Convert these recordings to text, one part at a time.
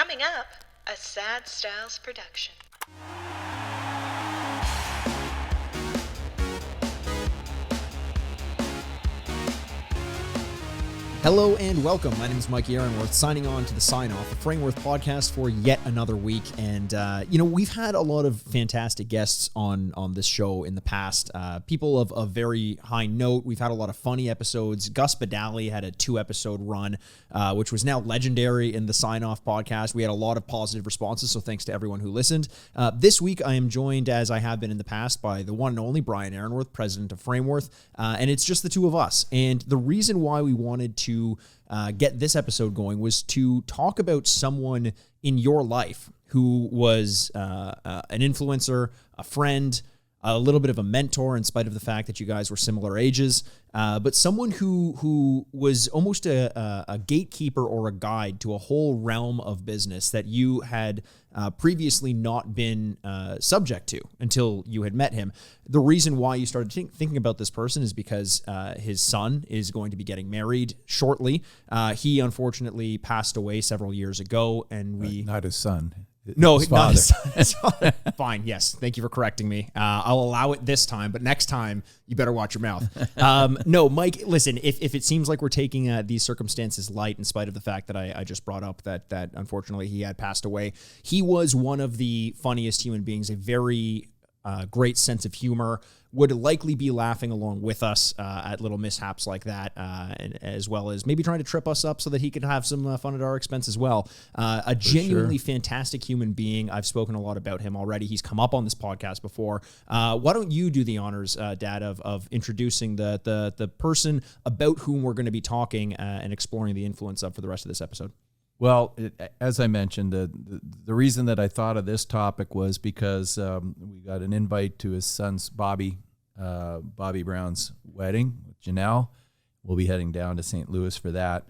Coming up, a Sad Styles production. Hello and welcome. My name is Mike Ehrenworth, signing on to the Sign Off, a Frameworth podcast for yet another week. And, we've had a lot of fantastic guests on this show in the past. People of a very high note. We've had a lot of funny episodes. Gus Badali had a 2-episode run, which was now legendary in the Sign Off podcast. We had a lot of positive responses, so thanks to everyone who listened. This week, I am joined, as I have been in the past, by the one and only Brian Ehrenworth, president of Frameworth. And it's just the two of us. And the reason why we wanted to get this episode going was to talk about someone in your life who was an influencer, a friend, a little bit of a mentor in spite of the fact that you guys were similar ages, but someone who was almost a gatekeeper or a guide to a whole realm of business that you had previously not been subject to until you had met him. The reason why you started thinking about this person is because his son is going to be getting married shortly. He unfortunately passed away several years ago, and we... Not his son. No, his not father. his father. Fine, yes. Thank you for correcting me. I'll allow it this time, but next time, you better watch your mouth. No, Mike, listen, if it seems like we're taking these circumstances light in spite of the fact that I just brought up that unfortunately he had passed away, he was one of the funniest human beings, a very great sense of humor, would likely be laughing along with us at little mishaps like that, and as well as maybe trying to trip us up so that he could have some fun at our expense as well. A genuinely fantastic human being. I've spoken a lot about him already. He's come up on this podcast before. Why don't you do the honors, Dad, of introducing the person about whom we're going to be talking and exploring the influence of for the rest of this episode? Well, as I mentioned, the reason that I thought of this topic was because we got an invite to his son's Bobby Brown's wedding with Janelle. We'll be heading down to St. Louis for that.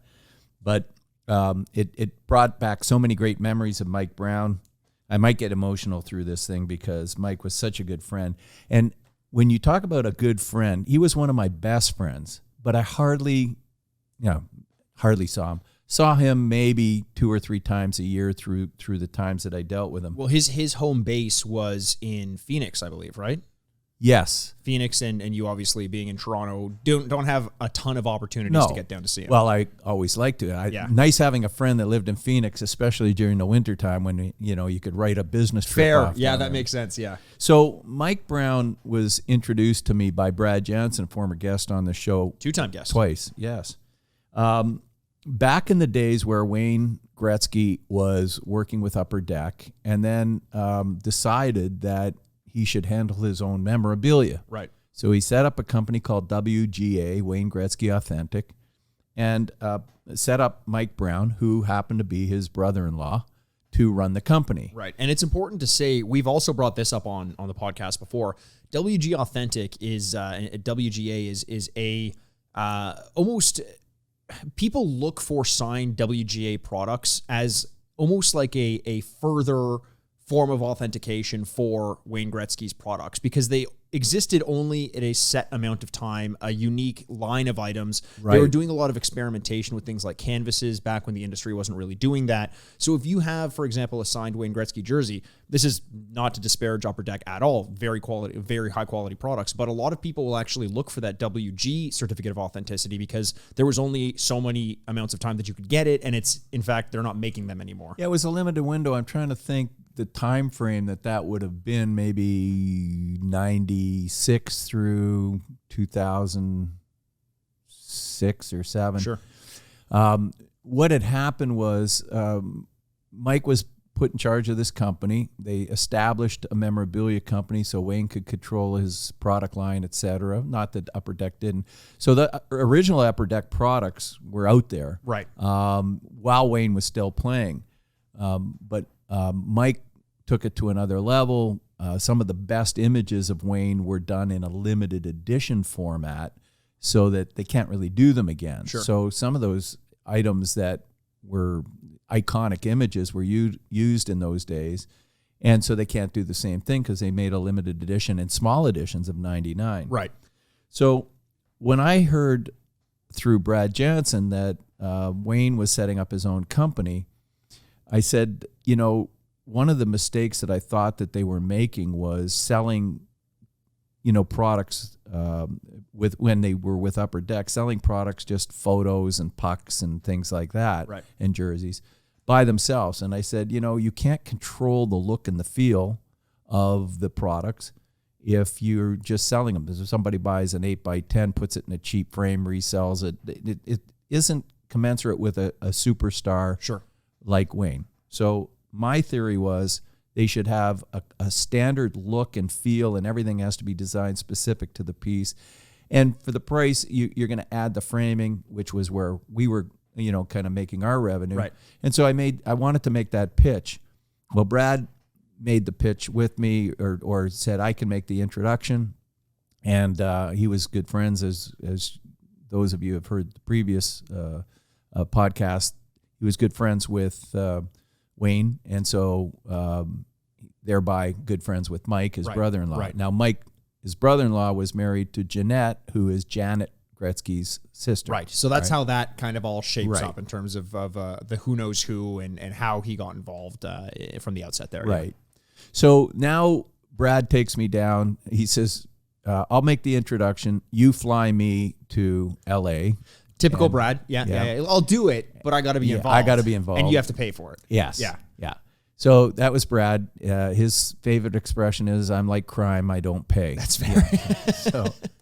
But it brought back so many great memories of Mike Brown. I might get emotional through this thing because Mike was such a good friend. And when you talk about a good friend, he was one of my best friends, but I hardly saw him. Saw him maybe 2 or 3 times a year through the times that I dealt with him. Well, his home base was in Phoenix, I believe, right? Yes. Phoenix, and you obviously being in Toronto don't have a ton of opportunities to get down to see him. Well, I always liked to. Nice having a friend that lived in Phoenix, especially during the wintertime when you could write a business trip. Fair. Yeah, that makes sense, yeah. So Mike Brown was introduced to me by Brad Jansen, former guest on the show. 2-time guest. Twice, yes. Back in the days where Wayne Gretzky was working with Upper Deck and then decided that he should handle his own memorabilia. Right. So he set up a company called WGA, Wayne Gretzky Authentic, and set up Mike Brown, who happened to be his brother-in-law, to run the company. Right. And it's important to say, we've also brought this up on the podcast before, WGA Authentic is, WGA is a almost... People look for signed WGA products as almost like a further form of authentication for Wayne Gretzky's products because they existed only at a set amount of time, a unique line of items. Right. They were doing a lot of experimentation with things like canvases back when the industry wasn't really doing that. So if you have, for example, a signed Wayne Gretzky jersey, this is not to disparage Upper Deck at all, very high quality products, but a lot of people will actually look for that WG certificate of authenticity because there was only so many amounts of time that you could get it, and it's, in fact, they're not making them anymore. Yeah, it was a limited window. I'm trying to think the time frame that would have been, maybe 96 through 2006 or 7. Sure. What had happened was Mike was put in charge of this company. They established a memorabilia company so Wayne could control his product line, etc. Not that Upper Deck didn't. So the original Upper Deck products were out there, right? While Wayne was still playing, but Mike took it to another level. Some of the best images of Wayne were done in a limited edition format so that they can't really do them again. Sure. So some of those items that were iconic images were used in those days, and so they can't do the same thing because they made a limited edition and small editions of 99. Right. So when I heard through Brad Jansen that Wayne was setting up his own company, I said, one of the mistakes that I thought that they were making was selling, products when they were with Upper Deck, selling products, just photos and pucks and things like that, Right. and jerseys by themselves. And I said, you can't control the look and the feel of the products if you're just selling them. If somebody buys an 8x10, puts it in a cheap frame, resells it, it isn't commensurate with a superstar Sure. like Wayne. So my theory was they should have a standard look and feel, and everything has to be designed specific to the piece. And for the price, you're going to add the framing, which was where we were, kind of making our revenue. Right. And so I wanted to make that pitch. Well, Brad made the pitch with me, or said I can make the introduction, and he was good friends, as those of you have heard the previous podcast. He was good friends with Wayne, and so thereby good friends with Mike, his Right. brother-in-law. Right. Now, Mike, his brother-in-law, was married to Jeanette, who is Janet Gretzky's sister. Right. So that's how that kind of all shapes Right. up in terms of the who knows who and how he got involved from the outset there. Right. So now Brad takes me down. He says, I'll make the introduction. You fly me to L.A. Typical And- Brad. Yeah, yeah. yeah. I'll do it, but I got to be Yeah, involved. I gotta be involved. And you have to pay for it. Yes. Yeah. Yeah. So that was Brad. His favorite expression is, "I'm like crime, I don't pay." That's fair.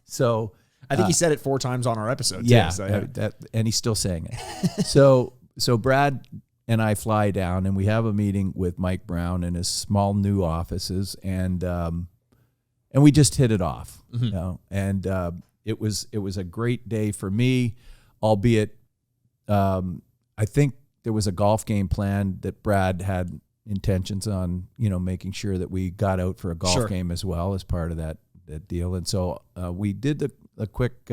So I think he said it 4 times on our episode. Too, yeah, so, and he's still saying it. so Brad and I fly down, and we have a meeting with Mike Brown in his small new offices, and we just hit it off. And it was a great day for me, albeit I think there was a golf game planned that Brad had intentions on, making sure that we got out for a golf Sure. game as well as part of that deal. And so we did a quick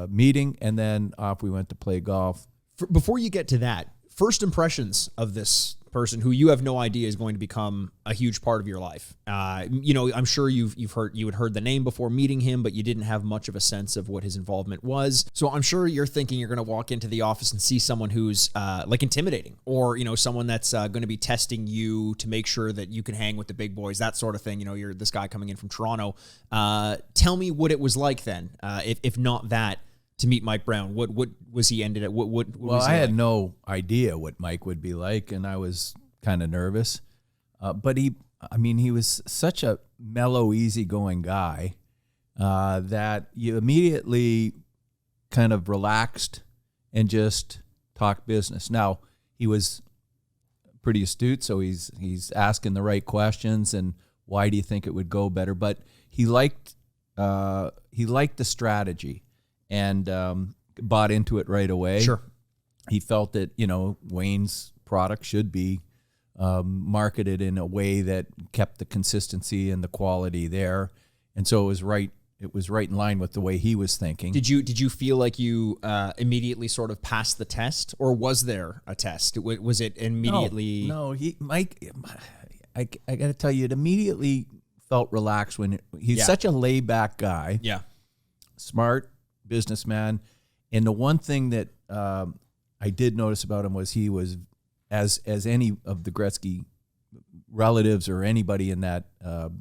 meeting, and then off we went to play golf. Before you get to that, first impressions of this person who you have no idea is going to become a huge part of your life. I'm sure you had heard the name before meeting him, but you didn't have much of a sense of what his involvement was. So I'm sure you're thinking you're going to walk into the office and see someone who's like intimidating, or someone that's going to be testing you to make sure that you can hang with the big boys, that sort of thing. You're this guy coming in from Toronto. Tell me what it was like then, if not that, to meet Mike Brown. What was he ended at? What Well, was he I had like? no idea what Mike would be like, and I was kind of nervous. But he was such a mellow, easygoing guy that you immediately kind of relaxed and just talked business. Now, he was pretty astute, so he's asking the right questions and why do you think it would go better? But he liked the strategy and bought into it right away. Sure. He felt that, Wayne's product should be marketed in a way that kept the consistency and the quality there. And so it was right in line with the way he was thinking. Did you feel like you immediately sort of passed the test, or was there a test? Was it immediately? No, Mike, I got to tell you, it immediately felt relaxed when he's such a laid back guy. Yeah. Smart businessman. And the one thing that I did notice about him was he was, as any of the Gretzky relatives or anybody in that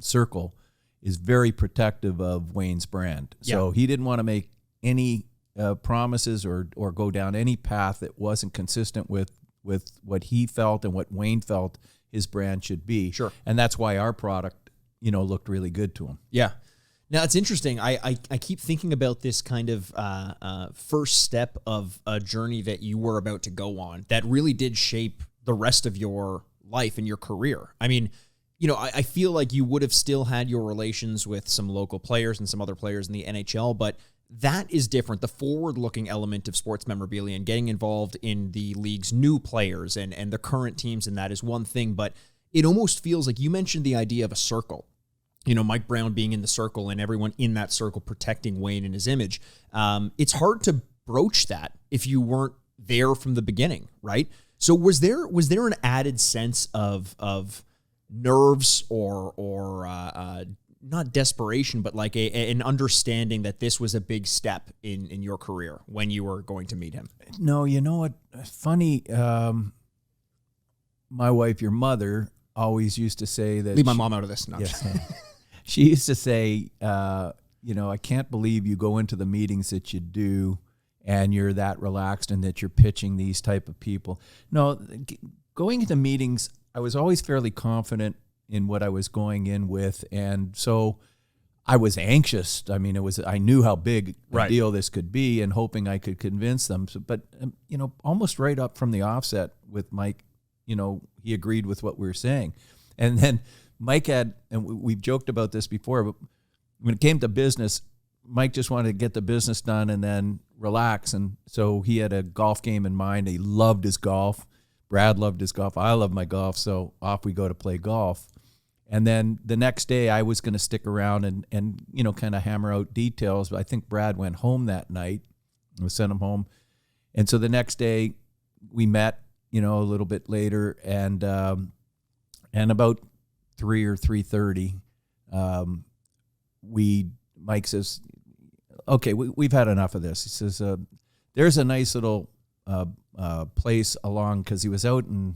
circle, is very protective of Wayne's brand. So he didn't want to make any promises or go down any path that wasn't consistent with what he felt and what Wayne felt his brand should be. Sure. And that's why our product, looked really good to him. Yeah. Now, it's interesting. I keep thinking about this kind of first step of a journey that you were about to go on that really did shape the rest of your life and your career. I mean, I feel like you would have still had your relations with some local players and some other players in the NHL, but that is different. The forward-looking element of sports memorabilia and getting involved in the league's new players and the current teams, and that is one thing, but it almost feels like you mentioned the idea of a circle. Mike Brown being in the circle and everyone in that circle protecting Wayne and his image. It's hard to broach that if you weren't there from the beginning, right? So was there an added sense of nerves or not desperation, but like an understanding that this was a big step in your career when you were going to meet him? No, you know what? Funny. my wife, your mother, always used to say that. Leave my mom out of this. No, Yes. She used to say, I can't believe you go into the meetings that you do and you're that relaxed and that you're pitching these type of people. No, going into meetings, I was always fairly confident in what I was going in with. And so I was anxious. I mean, I knew how big a deal this could be and hoping I could convince them. So, but, almost right up from the offset with Mike, he agreed with what we were saying. And then Mike and we've joked about this before, but when it came to business, Mike just wanted to get the business done and then relax. And so he had a golf game in mind. He loved his golf. Brad loved his golf. I love my golf. So off we go to play golf. And then the next day I was going to stick around and kind of hammer out details. But I think Brad went home that night. We sent him home. And so the next day we met, a little bit later, and about 3 or 3:30, Mike says, okay, we've had enough of this. He says, there's a nice little place along, because he was out and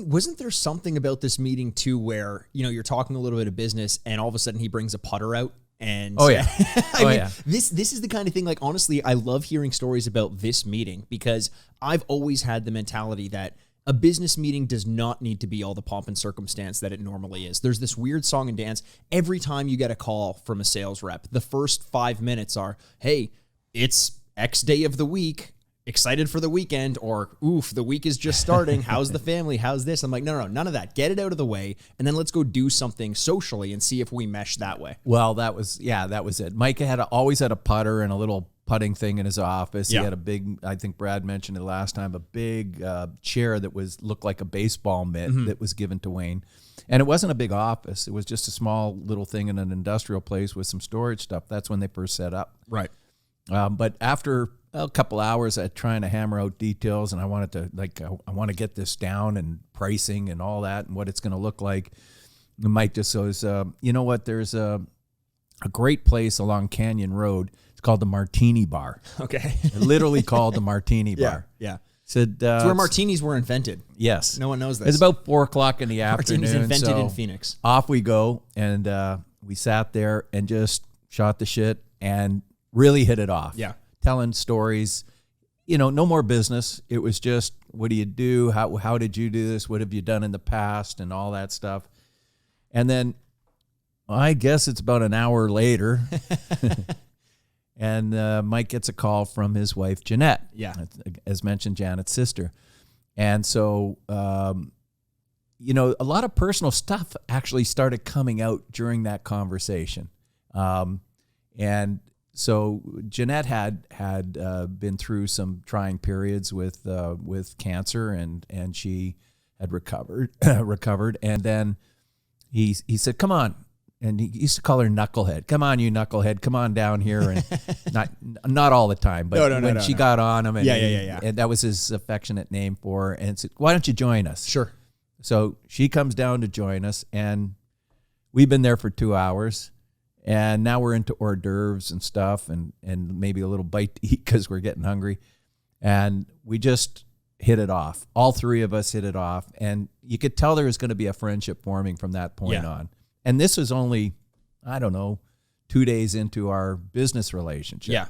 wasn't there something about this meeting too where, you're talking a little bit of business and all of a sudden he brings a putter out? And this is the kind of thing, like, honestly, I love hearing stories about this meeting, because I've always had the mentality that a business meeting does not need to be all the pomp and circumstance that it normally is. There's this weird song and dance. Every time you get a call from a sales rep, the first 5 minutes are, hey, it's X day of the week. Excited for the weekend, or oof, the week is just starting. How's the family? How's this? I'm like, no, none of that. Get it out of the way, and then let's go do something socially and see if we mesh that way. Well, that was it. Mike always had a putter and a little putting thing in his office. He had a big, I think Brad mentioned it last time, a big chair that looked like a baseball mitt that was given to Wayne. And it wasn't a big office. It was just a small little thing in an industrial place with some storage stuff. That's when they first set up. Right. But after a couple hours at trying to hammer out details, and I wanted to, I want to get this down and pricing and all that and what it's going to look like. And Mike just says, you know what, there's a great place along Canyon Road. It's called the Martini Bar. Okay. Literally called the Martini Bar. Yeah. Said, it's where martinis were invented. Yes. No one knows this. It's about 4:00 in the afternoon. Martinis invented so in Phoenix. Off we go, and we sat there and just shot the shit and really hit it off. Yeah. Telling stories, no more business. It was just, what do you do? How did you do this? What have you done in the past? And all that stuff. And then I guess it's about an hour later, and Mike gets a call from his wife, Jeanette. Yeah. As mentioned, Janet's sister. And so, a lot of personal stuff actually started coming out during that conversation. And so Jeanette had been through some trying periods with cancer, and she had recovered. And then he said, "Come on," and he used to call her Knucklehead. "Come on, you Knucklehead! Come on down here." And not all the time, but when she got on him, and and that was his affectionate name for her. And said, "Why don't you join us?" Sure. So she comes down to join us, and we've been there for 2 hours. And now we're into hors d'oeuvres and stuff, and maybe a little bite to eat because we're getting hungry. And we just hit it off. All three of us hit it off. And you could tell there was going to be a friendship forming from that point on. And this was only, 2 days into our business relationship. Yeah.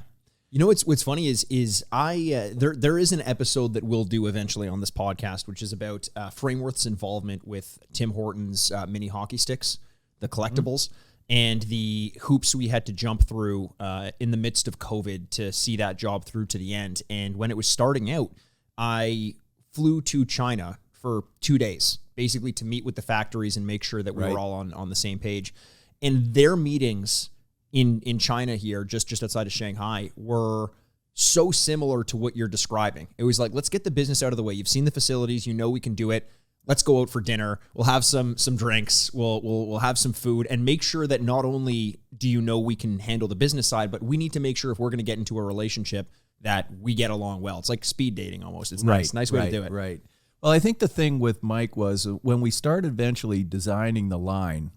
What's funny is there is an episode that we'll do eventually on this podcast, which is about Frameworth's involvement with Tim Hortons mini hockey sticks, the collectibles. And the hoops we had to jump through in the midst of COVID to see that job through to the end. And when it was starting out, I flew to China for 2 days, basically to meet with the factories and make sure that we were all on the same page. And their meetings in China here, just outside of Shanghai, were so similar to what you're describing. It was like, let's get the business out of the way. You've seen the facilities, we can do it. Let's go out for dinner. We'll have some drinks. We'll have some food, and make sure that not only do we can handle the business side, but we need to make sure if we're going to get into a relationship that we get along well. It's like speed dating almost. It's nice way to do it. Right. Well, I think the thing with Mike was when we started eventually designing the line,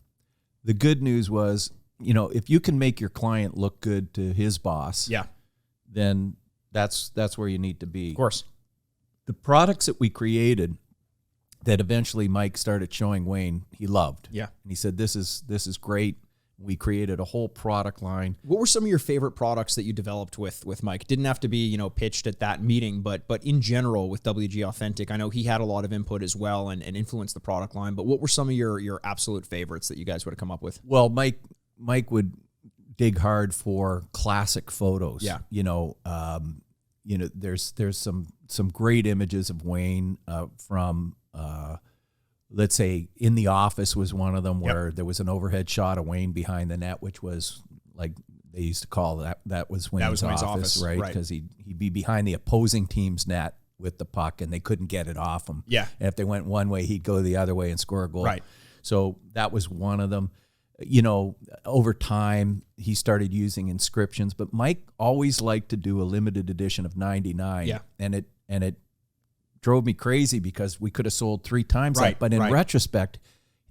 the good news was, if you can make your client look good to his boss, then that's where you need to be. Of course. The products that we created, that eventually Mike started showing Wayne he loved. Yeah. And he said, this is great. We created a whole product line. What were some of your favorite products that you developed with Mike? Didn't have to be, pitched at that meeting, but in general with WGA Authentic, I know he had a lot of input as well and influenced the product line. But what were some of your absolute favorites that you guys would have come up with? Well, Mike would dig hard for classic photos. Yeah. There's some great images of Wayne from let's say In the Office was one of them, where there was an overhead shot of Wayne behind the net, which was like they used to call that was Wayne's office, right? Because he'd be behind the opposing team's net with the puck, and they couldn't get it off him. Yeah. And if they went one way, he'd go the other way and score a goal. Right. So that was one of them. Over time, he started using inscriptions, but Mike always liked to do a limited edition of 99. Yeah. And it drove me crazy because we could have sold 3 times that. But in retrospect,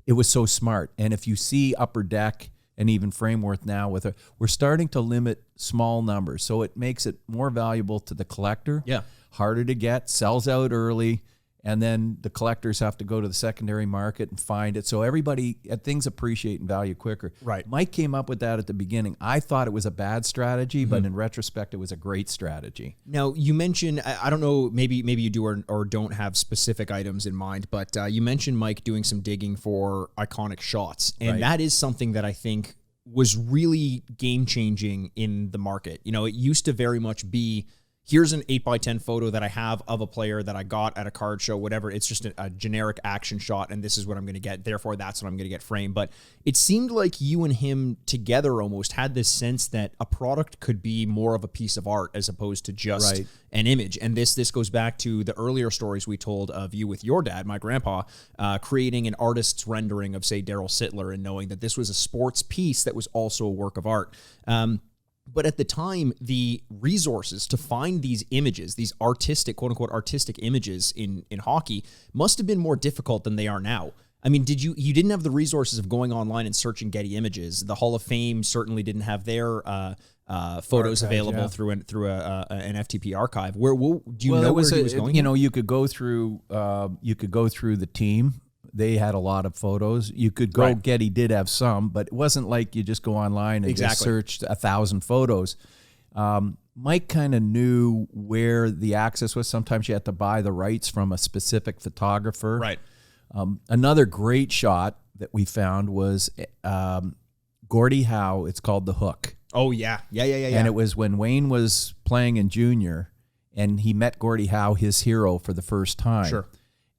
it was so smart. And if you see Upper Deck and even Frameworth now we're starting to limit small numbers. So it makes it more valuable to the collector. Yeah. Harder to get, sells out early. And then the collectors have to go to the secondary market and find it. So everybody, things appreciate and value quicker. Right. Mike came up with that at the beginning. I thought it was a bad strategy, but in retrospect, it was a great strategy. Now, you mentioned, I don't know, maybe you do or don't have specific items in mind, but you mentioned Mike doing some digging for iconic shots. And that is something that I think was really game-changing in the market. It used to very much be, here's an 8x10 photo that I have of a player that I got at a card show, whatever. It's just a generic action shot, and this is what I'm going to get. Therefore, that's what I'm going to get framed. But it seemed like you and him together almost had this sense that a product could be more of a piece of art as opposed to just an image. And this goes back to the earlier stories we told of you with your dad, my grandpa, creating an artist's rendering of, say, Daryl Sittler, and knowing that this was a sports piece that was also a work of art. But at the time, the resources to find these images, these artistic, quote unquote, artistic images in hockey must have been more difficult than they are now. I mean, you didn't have the resources of going online and searching Getty Images. The Hall of Fame certainly didn't have their photos available through an FTP archive. Where do you know where he was going? You could go through the team. They had a lot of photos. You could go Getty did have some, but it wasn't like you just go online and just searched 1,000 photos. Mike kind of knew where the access was. Sometimes you had to buy the rights from a specific photographer. Right. Another great shot that we found was Gordie Howe. It's called The Hook. Oh, yeah. And it was when Wayne was playing in junior, and he met Gordie Howe, his hero, for the first time. Sure.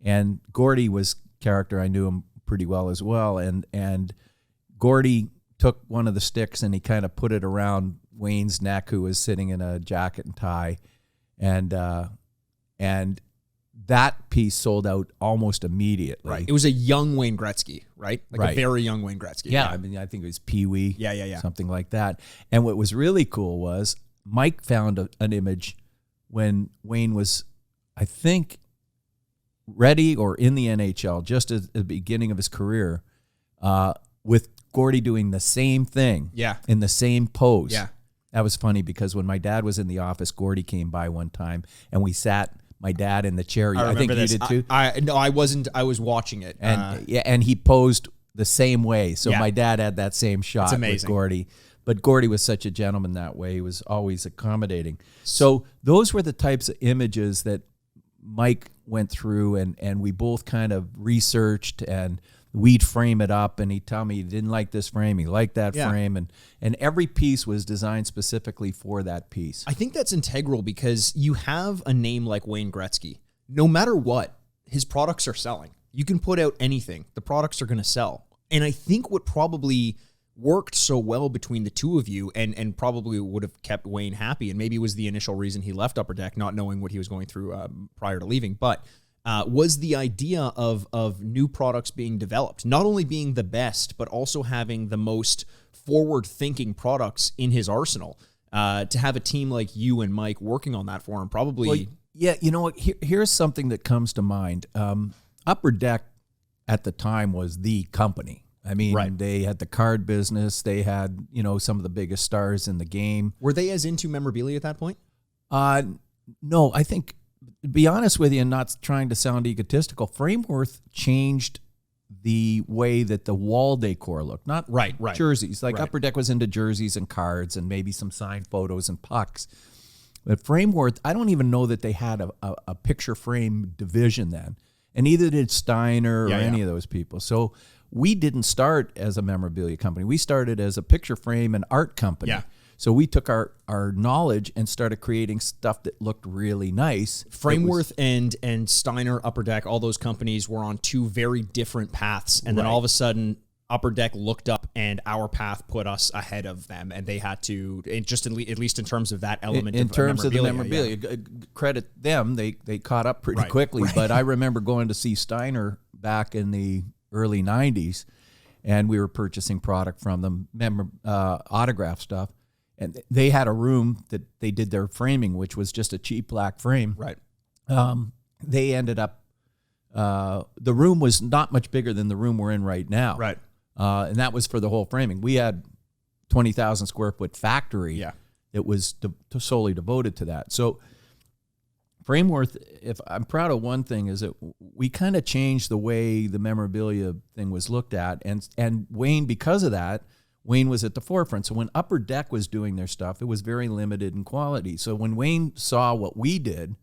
And Gordie was character. I knew him pretty well as well. And Gordie took one of the sticks and he kind of put it around Wayne's neck, who was sitting in a jacket and tie. And that piece sold out almost immediately. Right. It was a young Wayne Gretzky, right? Like a very young Wayne Gretzky. Yeah. I mean, I think it was Pee Wee. Yeah. Something like that. And what was really cool was Mike found an image when Wayne was, I think, ready or in the NHL, just at the beginning of his career, with Gordie doing the same thing in the same pose. Yeah. That was funny because when my dad was in the office, Gordie came by one time and we sat my dad in the chair. I think you did too. No, I wasn't. I was watching it. And he posed the same way. So my dad had that same shot with Gordie. But Gordie was such a gentleman that way. He was always accommodating. So those were the types of images that Mike went through, and we both kind of researched, and we'd frame it up, and he'd tell me he didn't like this frame, he liked that frame, and every piece was designed specifically for that piece. I think that's integral because you have a name like Wayne Gretzky. No matter what, his products are selling. You can put out anything. The products are going to sell. And I think what probably worked so well between the two of you and probably would have kept Wayne happy, and maybe was the initial reason he left Upper Deck, not knowing what he was going through prior to leaving, but was the idea of new products being developed, not only being the best, but also having the most forward-thinking products in his arsenal. To have a team like you and Mike working on that for him, probably... Well, yeah, you know what? Here's something that comes to mind. Upper Deck at the time was the company. I mean, they had the card business. They had, some of the biggest stars in the game. Were they as into memorabilia at that point? No, I think to be honest with you, and not trying to sound egotistical, Frameworth changed the way that the wall decor looked. Not Right. jerseys. Like Right. Upper Deck was into jerseys and cards and maybe some signed photos and pucks. But Frameworth, I don't even know that they had a picture frame division then. And neither did Steiner or any of those people. So we didn't start as a memorabilia company. We started as a picture frame and art company. Yeah. So we took our knowledge and started creating stuff that looked really nice. Frameworth and Steiner, Upper Deck, all those companies were on two very different paths. And then all of a sudden, Upper Deck looked up and our path put us ahead of them. And they had to, at least in terms of that element in of terms of the memorabilia. credit them, they caught up pretty quickly. But I remember going to see Steiner back in the early 90s, and we were purchasing product from them, autograph stuff. And they had a room that they did their framing, which was just a cheap black frame. Right. They ended up, the room was not much bigger than the room we're in right now. Right. And that was for the whole framing. We had 20,000 square foot factory that was solely devoted to that. So Frameworth, if I'm proud of one thing, is that we kind of changed the way the memorabilia thing was looked at. And Wayne, because of that, Wayne was at the forefront. So when Upper Deck was doing their stuff, it was very limited in quality. So when Wayne saw what we did,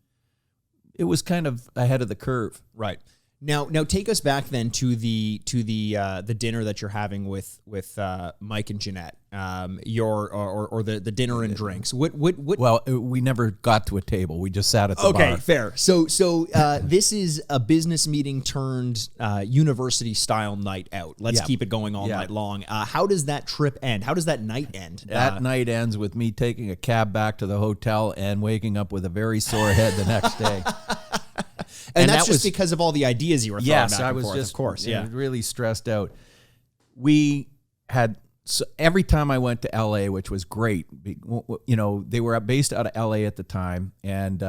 it was kind of ahead of the curve. Right. Now take us back then to the dinner that you're having with Mike and Jeanette, the dinner and drinks. What? Well, we never got to a table. We just sat at the bar. Okay, fair. So this is a business meeting turned university style night out. Let's keep it going all night long. How does that trip end? How does that night end? That night ends with me taking a cab back to the hotel and waking up with a very sore head the next day. And that's just because of all the ideas you were throwing back and forth, just, of course. Really stressed out. We had, so every time I went to LA, which was great, they were based out of LA at the time, and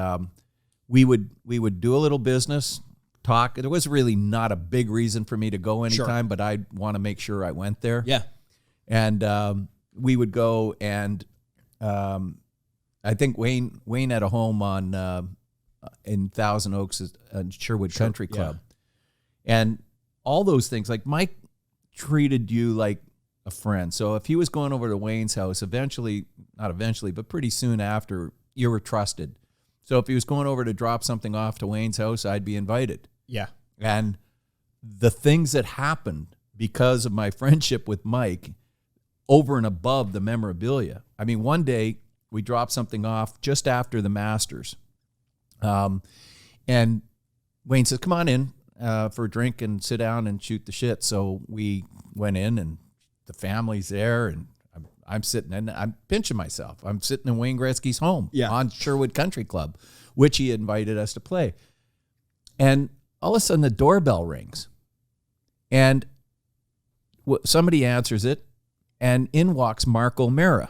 we would do a little business, talk. There was really not a big reason for me to go anytime, but I'd want to make sure I went there. Yeah. And we would go, and I think Wayne had a home on in Thousand Oaks, Sherwood Country Club. And all those things, like Mike treated you like a friend. So if he was going over to Wayne's house, but pretty soon after, you were trusted. So if he was going over to drop something off to Wayne's house, I'd be invited. Yeah. And the things that happened because of my friendship with Mike over and above the memorabilia. I mean, one day we dropped something off just after the Masters. And Wayne says, come on in for a drink and sit down and shoot the shit. So we went in, and the family's there, and I'm sitting and I'm pinching myself. I'm sitting in Wayne Gretzky's home on Sherwood Country Club, which he invited us to play. And all of a sudden the doorbell rings, and somebody answers it, and in walks Mark O'Mara.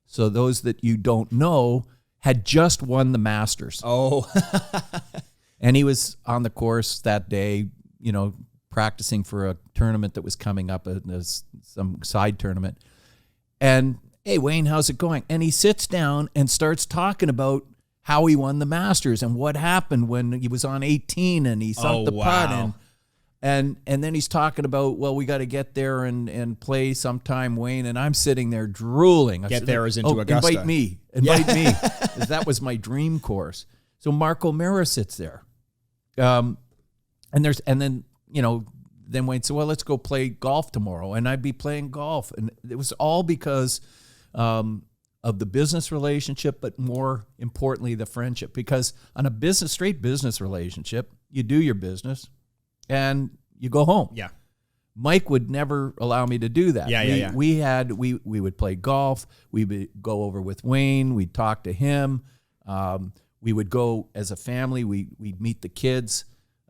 So those that you don't know, had just won the Masters. Oh. And he was on the course that day, practicing for a tournament that was coming up, as some side tournament. And, hey, Wayne, how's it going? And he sits down and starts talking about how he won the Masters and what happened when he was on 18 and he sunk the putt. And then he's talking about, well, we got to get there and play sometime, Wayne. And I'm sitting there drooling. Get there as into Augusta. Invite me. Me. That was my dream course. So Mark O'Mara sits there. Then Wayne said, well, let's go play golf tomorrow. And I'd be playing golf. And it was all because of the business relationship, but more importantly, the friendship. Because on a straight business relationship, you do your business and you go home. Yeah. Mike would never allow me to do that. We would play golf. We would go over with Wayne. We'd talk to him. We would go as a family. We'd meet the kids.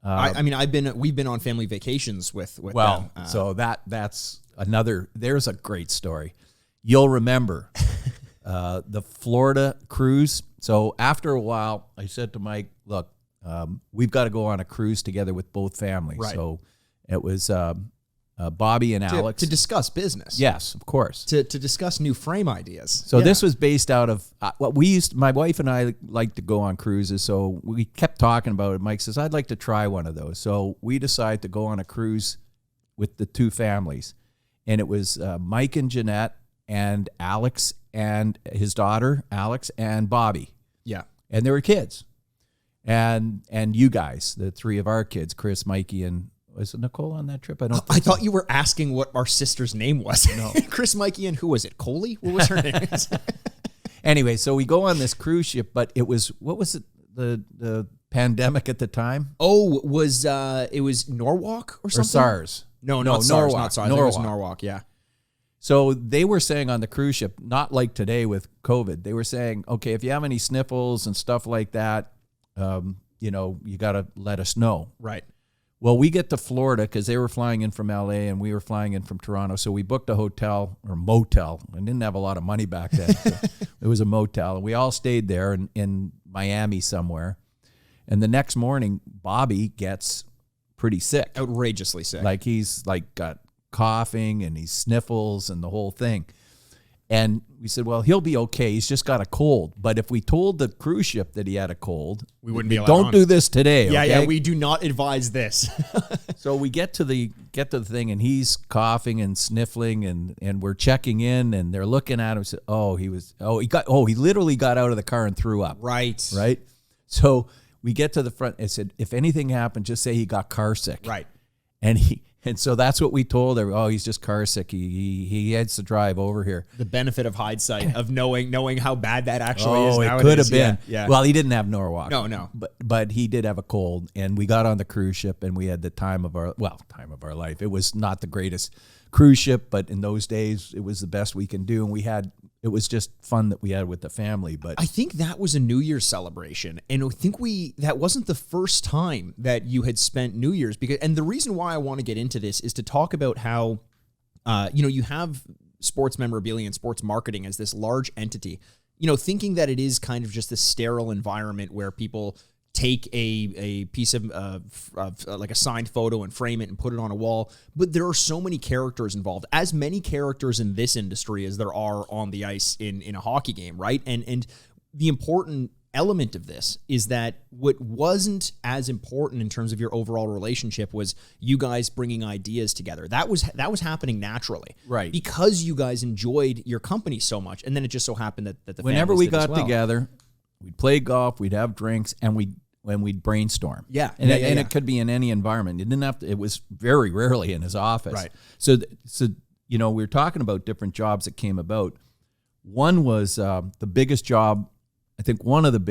We've been on family vacations with them. So that's another, there's a great story. You'll remember the Florida cruise. So after a while, I said to Mike, look, we've got to go on a cruise together with both families. Right. So it was Bobby and Alex. To discuss business. Yes, of course. To discuss new frame ideas. So this was based out of what we used. My wife and I like to go on cruises, so we kept talking about it. Mike says, I'd like to try one of those. So we decided to go on a cruise with the two families. And it was Mike and Jeanette and Alex and his daughter, Alex, and Bobby. Yeah. And they were kids. And you guys, the three of our kids, Chris, Mikey, and was it Nicole on that trip? I thought you were asking what our sister's name was. No. Chris, Mikey, and who was it? Coley? What was her name? Anyway, so we go on this cruise ship, but it was, what was it? The pandemic at the time? Oh, it was Norwalk or something? Or SARS? No, not SARS, not SARS. I think it was Norwalk, yeah. So they were saying on the cruise ship, not like today with COVID, they were saying, okay, if you have any sniffles and stuff like that, you got to let us know. Right. Well, we get to Florida because they were flying in from LA and we were flying in from Toronto. So we booked a hotel or motel. I didn't have a lot of money back then. So it was a motel. And we all stayed there in Miami somewhere. And the next morning, Bobby gets pretty sick. Outrageously sick. Like he's got coughing and he's sniffles and the whole thing. And we said, well, he'll be okay. He's just got a cold. But if we told the cruise ship that he had a cold, we wouldn't be allowed don't on. do this today. Yeah, okay? yeah, we do not advise this. So we get to the thing, and he's coughing and sniffling, and we're checking in, and they're looking at him. And said, he literally got out of the car and threw up. Right. So we get to the front and said, if anything happened, just say he got car sick. Right. And so that's what we told her. Oh, he's just car sick. He has to drive over here. The benefit of hindsight of knowing how bad that actually is. Oh, nowadays. it could have been. Yeah. Well, he didn't have Norwalk. No. But he did have a cold, and we got on the cruise ship, and we had the time of our life. It was not the greatest cruise ship, but in those days, it was the best we can do, and it was just fun that we had with the family. But I think that was a New Year's celebration, and I think that wasn't the first time that you had spent New Year's, and the reason why I want to get into this is to talk about how, you have sports memorabilia and sports marketing as this large entity, thinking that it is kind of just this sterile environment where people take a piece of like a signed photo and frame it and put it on a wall. But there are so many characters involved, as many characters in this industry as there are on the ice in a hockey game, right? And the important element of this is that what wasn't as important in terms of your overall relationship was you guys bringing ideas together. That was happening naturally, right? Because you guys enjoyed your company so much, and then it just so happened that the whenever we got as well. together, we'd play golf, we'd have drinks, and we'd brainstorm. Yeah. And it could be in any environment. It didn't have to, it was very rarely in his office. Right. So we were talking about different jobs that came about. One was the biggest job, I think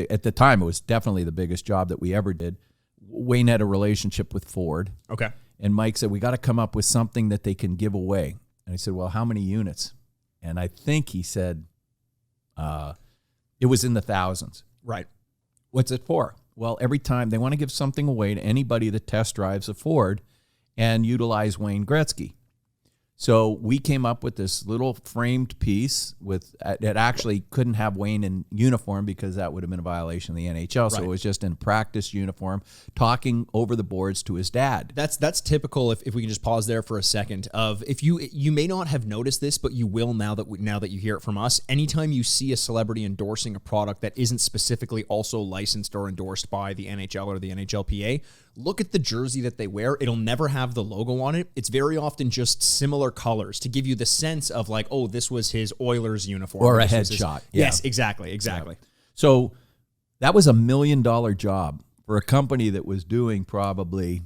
at the time, it was definitely the biggest job that we ever did. Wayne had a relationship with Ford. Okay. And Mike said, we got to come up with something that they can give away. And I said, well, how many units? And I think he said it was in the thousands. Right. What's it for? Well, every time they want to give something away to anybody that test drives a Ford and utilize Wayne Gretzky. So we came up with this little framed piece with it actually couldn't have Wayne in uniform because that would have been a violation of the NHL. So it was just in practice uniform, talking over the boards to his dad. That's typical. If we can just pause there for a second, of if you may not have noticed this, but you will now that you hear it from us. Anytime you see a celebrity endorsing a product that isn't specifically also licensed or endorsed by the NHL or the NHLPA, look at the jersey that they wear. It'll never have the logo on it. It's very often just similar colors to give you the sense of like, oh, this was his Oilers uniform. Or a headshot. Yes, exactly. So that was $1 million job for a company that was doing probably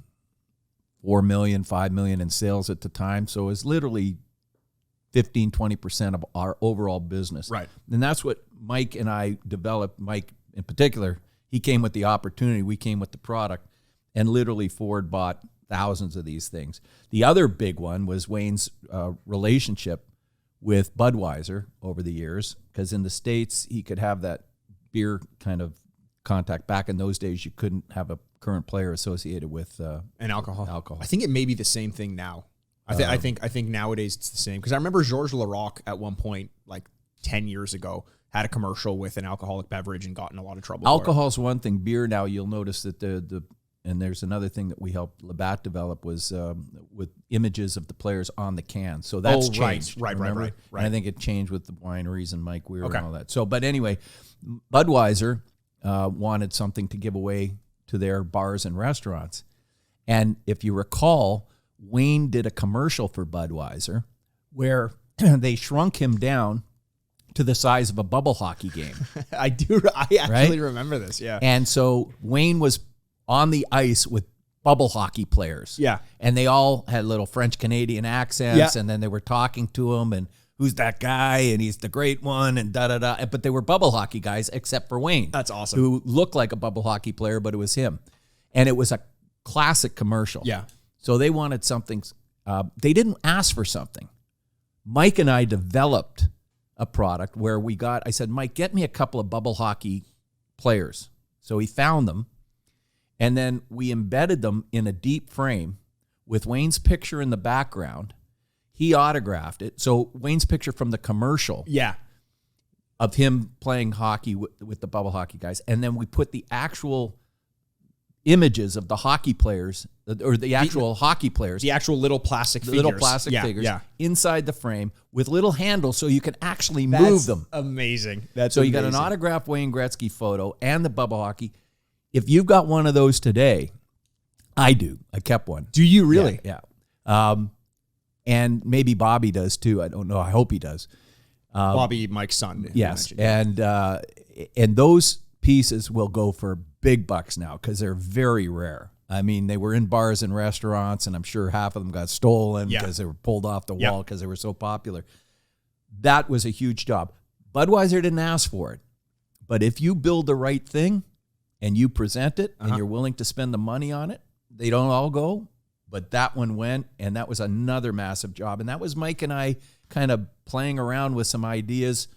$4 million, $5 million in sales at the time. So it was literally 15, 20% of our overall business. Right. And that's what Mike and I developed. Mike in particular, he came with the opportunity. We came with the product. And literally Ford bought thousands of these things. The other big one was Wayne's relationship with Budweiser over the years, because in the States, he could have that beer kind of contact. Back in those days, you couldn't have a current player associated with an alcohol. I think it may be the same thing now. I think nowadays it's the same, because I remember Georges Laraque at one point, like 10 years ago, had a commercial with an alcoholic beverage and got in a lot of trouble. Alcohol's one thing. Beer now, you'll notice that the and there's another thing that we helped Labatt develop was with images of the players on the can. So that's changed. Right. And I think it changed with the wineries and Mike Weir Okay. and all that. So, but anyway, Budweiser wanted something to give away to their bars and restaurants. And if you recall, Wayne did a commercial for Budweiser where they shrunk him down to the size of a bubble hockey game. I actually remember this. Yeah. And so Wayne was on the ice with bubble hockey players. Yeah. And they all had little French Canadian accents, Yeah. and then they were talking to him, and who's that guy? And he's the great one, and da-da-da. But they were bubble hockey guys, except for Wayne. That's awesome. Who looked like a bubble hockey player, but it was him. And it was a classic commercial. Yeah. So they wanted something. They didn't ask for something. Mike and I developed a product where I said, Mike, get me a couple of bubble hockey players. So he found them. And then we embedded them in a deep frame with Wayne's picture in the background. He autographed it. So Wayne's picture from the commercial Yeah. of him playing hockey with the bubble hockey guys. And then we put the actual images of the hockey players, or the actual hockey players, The actual little plastic figures. figures Yeah. inside the frame with little handles so you can actually move them. Amazing. That's So you got an amazing. autographed Wayne Gretzky photo and the bubble hockey. If you've got one of those today, I do. I kept one. Do you really? Yeah. And maybe Bobby does too. I don't know. I hope he does. Bobby, Mike's son. Yes. you mentioned. And those pieces will go for big bucks now because they're very rare. I mean, they were in bars and restaurants, and I'm sure half of them got stolen Yeah. because they were pulled off the Yeah. wall because they were so popular. That was a huge job. Budweiser didn't ask for it. But if you build the right thing and you present it and you're willing to spend the money on it, they don't all go. But that one went, and that was another massive job. And that was Mike and I kind of playing around with some ideas,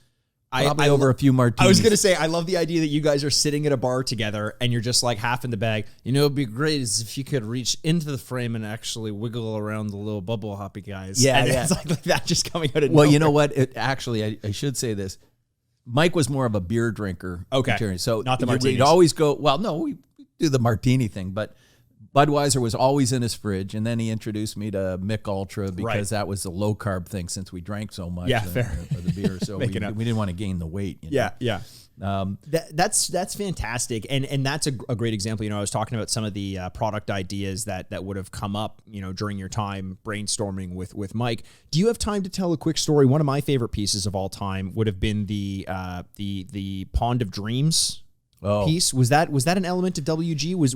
probably over a few martinis. I was going to say, I love the idea that you guys are sitting at a bar together and you're just like half in the bag. You know, it'd be great is if you could reach into the frame and actually wiggle around the little bubble hoppy guys. Yeah, And yeah. it's like that just coming out of Well, nowhere. you know what? I should say this. Mike was more of a beer drinker. Okay. So Not the we'd martinis. always go, well, no, we do the martini thing, but Budweiser was always in his fridge, and then he introduced me to Mick Ultra because that was the low carb thing since we drank so much Yeah, fair. for the beer. So we didn't want to gain the weight. You know? Yeah. That's fantastic, and that's a great example. You know, I was talking about some of the product ideas that would have come up, you know, during your time brainstorming with Mike. Do you have time to tell a quick story? One of my favorite pieces of all time would have been the Pond of Dreams piece. Was that an element of WG? Was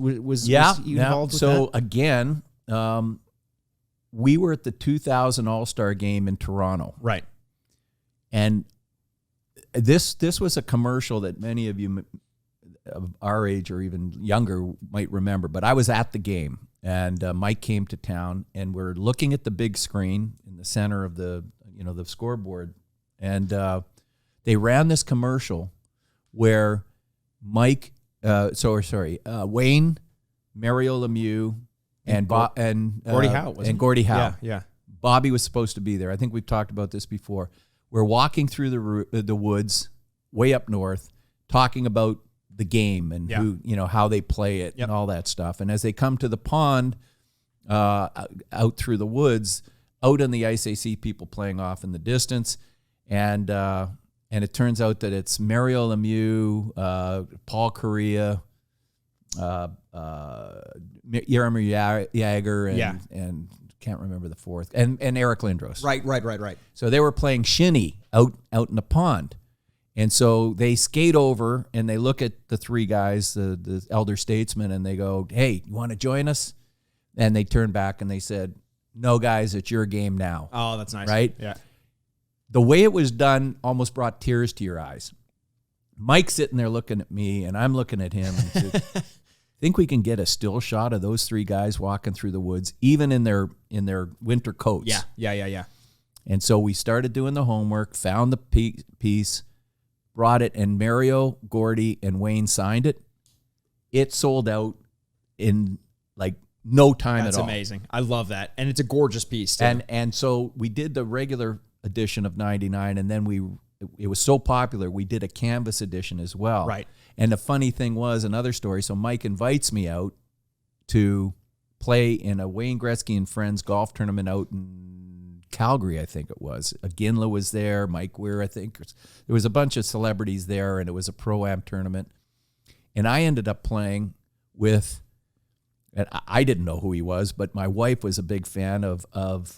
you involved with so that? again, we were at the 2000 All-Star game in Toronto. Right. And this was a commercial that many of you of our age or even younger might remember. But I was at the game, and Mike came to town, and we're looking at the big screen in the center of the scoreboard, and they ran this commercial where Wayne, Mario Lemieux, and Gordie Howe, wasn't and it? Gordie Howe. Yeah. Bobby was supposed to be there. I think we've talked about this before. We're walking through the woods way up north, talking about the game and how they play it and all that stuff. And as they come to the pond, out through the woods, out on the ice, they see people playing off in the distance, and it turns out that it's Mario Lemieux, Paul Correa, Jaromir Jagr, and can't remember the fourth, and Eric Lindros. Right. So they were playing shinny out in the pond. And so they skate over and they look at the three guys, the elder statesmen, and they go, "Hey, you want to join us?" And they turned back and they said, "No, guys, it's your game now." Oh, that's nice. Right? Yeah. The way it was done almost brought tears to your eyes. Mike's sitting there looking at me, and I'm looking at him. And said, think we can get a still shot of those three guys walking through the woods, even in their winter coats. Yeah. And so we started doing the homework, found the piece, brought it, and Mario, Gordie, and Wayne signed it. It sold out in like no time That's at all. amazing. I love that. And it's a gorgeous piece, too. And so we did the regular edition of 99, and then it was so popular, we did a canvas edition as well. Right. And the funny thing was, another story, so Mike invites me out to play in a Wayne Gretzky and Friends golf tournament out in Calgary, I think it was. Ginla was there, Mike Weir, I think. There was a bunch of celebrities there, and it was a Pro-Am tournament. And I ended up playing with, and I didn't know who he was, but my wife was a big fan of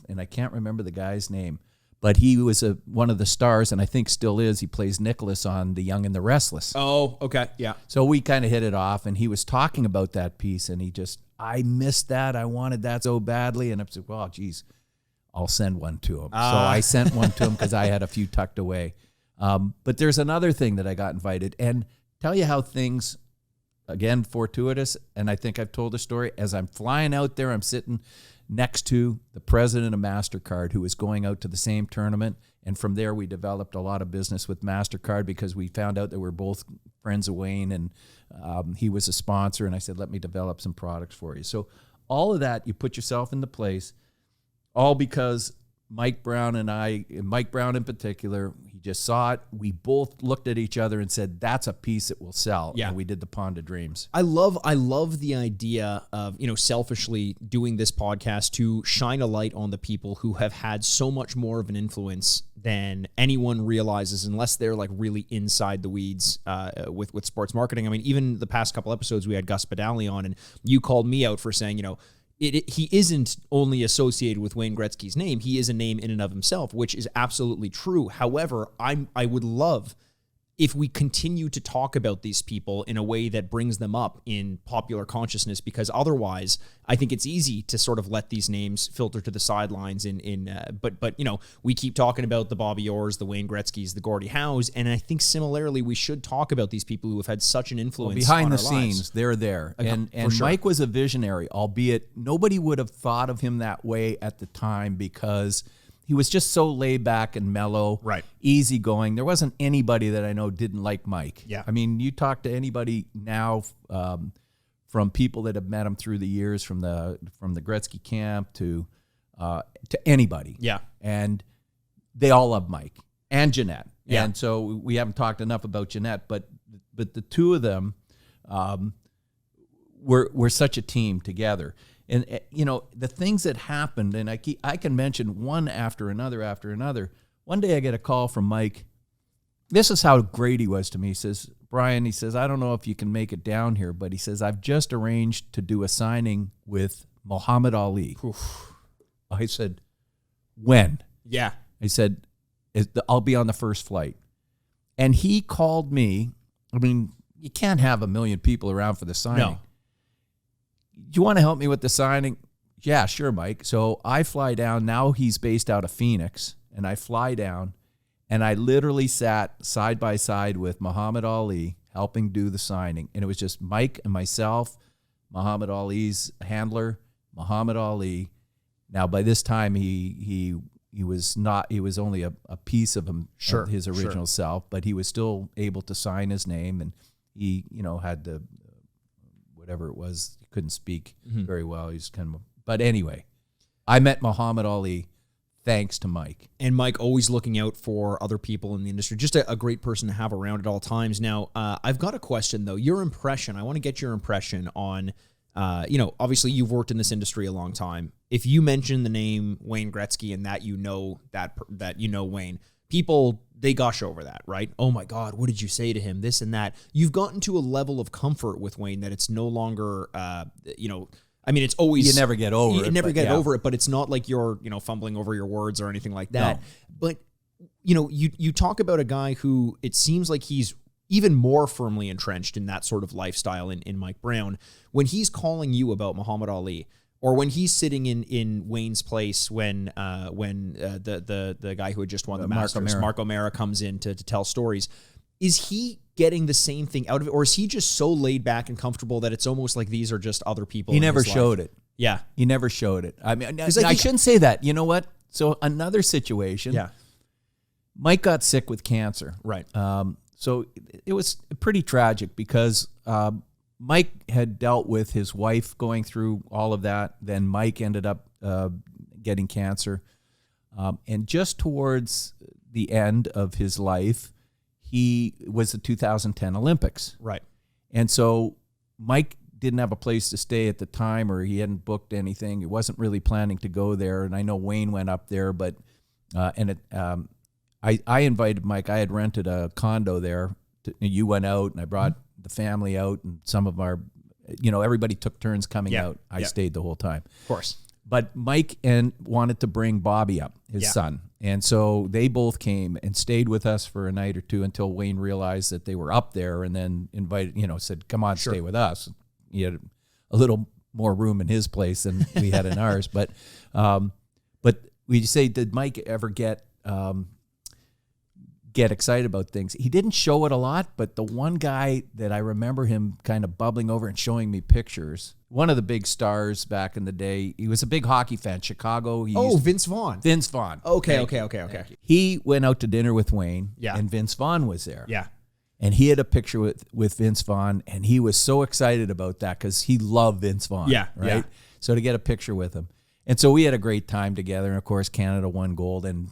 and I can't remember the guy's name, but he was one of the stars, and I think still is. He plays Nicholas on The Young and the Restless. Oh, okay, yeah. So we kind of hit it off, and he was talking about that piece, and I missed that. I wanted that so badly, and I said, well, geez, I'll send one to him. So I sent one to him because I had a few tucked away. But there's another thing that I got invited, and tell you how things, again, fortuitous, and I think I've told the story. As I'm flying out there, I'm sitting next to the president of MasterCard, who was going out to the same tournament. And from there, we developed a lot of business with MasterCard because we found out that we're both friends of Wayne, and he was a sponsor. And I said, let me develop some products for you. So all of that, you put yourself into place, all because Mike Brown and I, and Mike Brown in particular, he just saw it. We both looked at each other and said, that's a piece that will sell. Yeah. And we did the Pond of Dreams. I love the idea of, selfishly doing this podcast to shine a light on the people who have had so much more of an influence than anyone realizes, unless they're like really inside the weeds with sports marketing. I mean, even the past couple episodes, we had Gus Badali on, and you called me out for saying, he isn't only associated with Wayne Gretzky's name. He is a name in and of himself, which is absolutely true. However, I would love if we continue to talk about these people in a way that brings them up in popular consciousness, because otherwise I think it's easy to sort of let these names filter to the sidelines but we keep talking about the Bobby Orrs, the Wayne Gretzkys, the Gordie Howes, and I think similarly we should talk about these people who have had such an influence behind on the our scenes, lives. they're there. And sure. Mike was a visionary, albeit nobody would have thought of him that way at the time because he was just so laid back and mellow, right, easygoing. There wasn't anybody that I know didn't like Mike. Yeah. I mean, you talk to anybody now, from people that have met him through the years, from the Gretzky camp to anybody. Yeah. And they all love Mike and Jeanette. Yeah. And so we haven't talked enough about Jeanette, but the two of them were such a team together. And, the things that happened, and I can mention one after another. One day I get a call from Mike. This is how great he was to me. He says, Brian, he says, I don't know if you can make it down here, but he says, I've just arranged to do a signing with Muhammad Ali. Oof. I said, when? Yeah. I said, I'll be on the first flight. And he called me. I mean, you can't have a million people around for the signing. No. Do you want to help me with the signing? Yeah, sure, Mike. So I fly down. Now he's based out of Phoenix, and I fly down, and I literally sat side by side with Muhammad Ali helping do the signing. And it was just Mike and myself, Muhammad Ali's handler, Muhammad Ali. Now, by this time, he was only a piece of him, Sure, of his original sure. self, but he was still able to sign his name, and he, had the whatever it was, he couldn't speak very well. He's kind of, but anyway, I met Muhammad Ali thanks to Mike. And Mike always looking out for other people in the industry. Just a great person to have around at all times. Now, I've got a question though. Your impression, I want to get your impression on, obviously you've worked in this industry a long time. If you mention the name Wayne Gretzky and that Wayne, people, they gush over that, right? Oh my God, what did you say to him? This and that. You've gotten to a level of comfort with Wayne that it's no longer, it's always... You never get over it. You never get yeah. over it, but it's not like you're, fumbling over your words or anything like that. No. But, you talk about a guy who it seems like he's even more firmly entrenched in that sort of lifestyle in Mike Brown. When he's calling you about Muhammad Ali, or when he's sitting in Wayne's place when the guy who had just won the Masters, Mark O'Mara, comes in to tell stories, is he getting the same thing out of it, or is he just so laid back and comfortable that it's almost like these are just other people? He never showed it. Yeah, he never showed it. I mean, like I shouldn't say that. You know what? So another situation. Yeah, Mike got sick with cancer. Right. So it was pretty tragic because Mike had dealt with his wife going through all of that. Then Mike ended up getting cancer. And just towards the end of his life, he was the 2010 Olympics. Right. And so Mike didn't have a place to stay at the time, or he hadn't booked anything. He wasn't really planning to go there. And I know Wayne went up there, but I invited Mike. I had rented a condo there. You went out, and I brought the family out, and some of our, everybody took turns coming out. I stayed the whole time. Of course. But Mike wanted to bring Bobby up, his son. And so they both came and stayed with us for a night or two until Wayne realized that they were up there, and then invited, said, come on, stay with us. He had a little more room in his place than we had in ours. But we say, did Mike ever get excited about things? He didn't show it a lot, but the one guy that I remember him kind of bubbling over and showing me pictures, one of the big stars back in the day, he was a big hockey fan, Chicago. Vince Vaughn. Vince Vaughn. Okay. He went out to dinner with Wayne, and Vince Vaughn was there. Yeah. And he had a picture with Vince Vaughn, and he was so excited about that because he loved Vince Vaughn. Yeah. Right? Yeah. So to get a picture with him. And so we had a great time together. And, of course, Canada won gold. And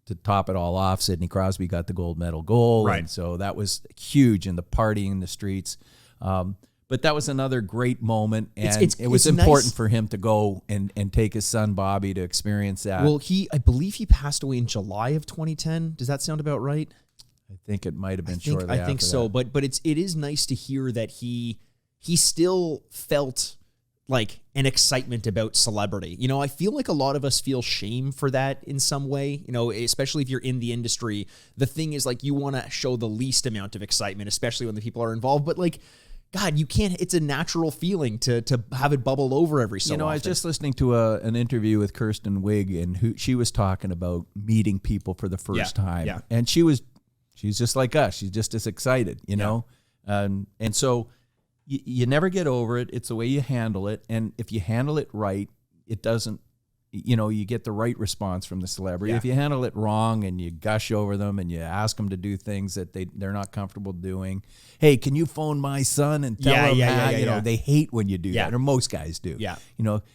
to top it all off, Sidney Crosby got the gold medal goal. Right. And so that was huge in the partying in the streets. But that was another great moment. And it was important for him to go and take his son, Bobby, to experience that. Well, I believe he passed away in July of 2010. Does that sound about right? I think it might have been shortly after I think so. that. But it is nice to hear that he still felt like an excitement about celebrity. I feel like a lot of us feel shame for that in some way, especially if you're in the industry. The thing is, like, you want to show the least amount of excitement, especially when the people are involved. But, like, God, you can't, it's a natural feeling to have it bubble over every so often. I was just listening to an interview with Kirsten Wiig, and she was talking about meeting people for the first time. Yeah. And she's just like us. She's just as excited, know? And so you never get over it. It's the way you handle it. And if you handle it right, it doesn't, you get the right response from the celebrity. Yeah. If you handle it wrong and you gush over them and you ask them to do things that they're not comfortable doing. Hey, can you phone my son and tell him how, they hate when you do that, or most guys do. Yeah.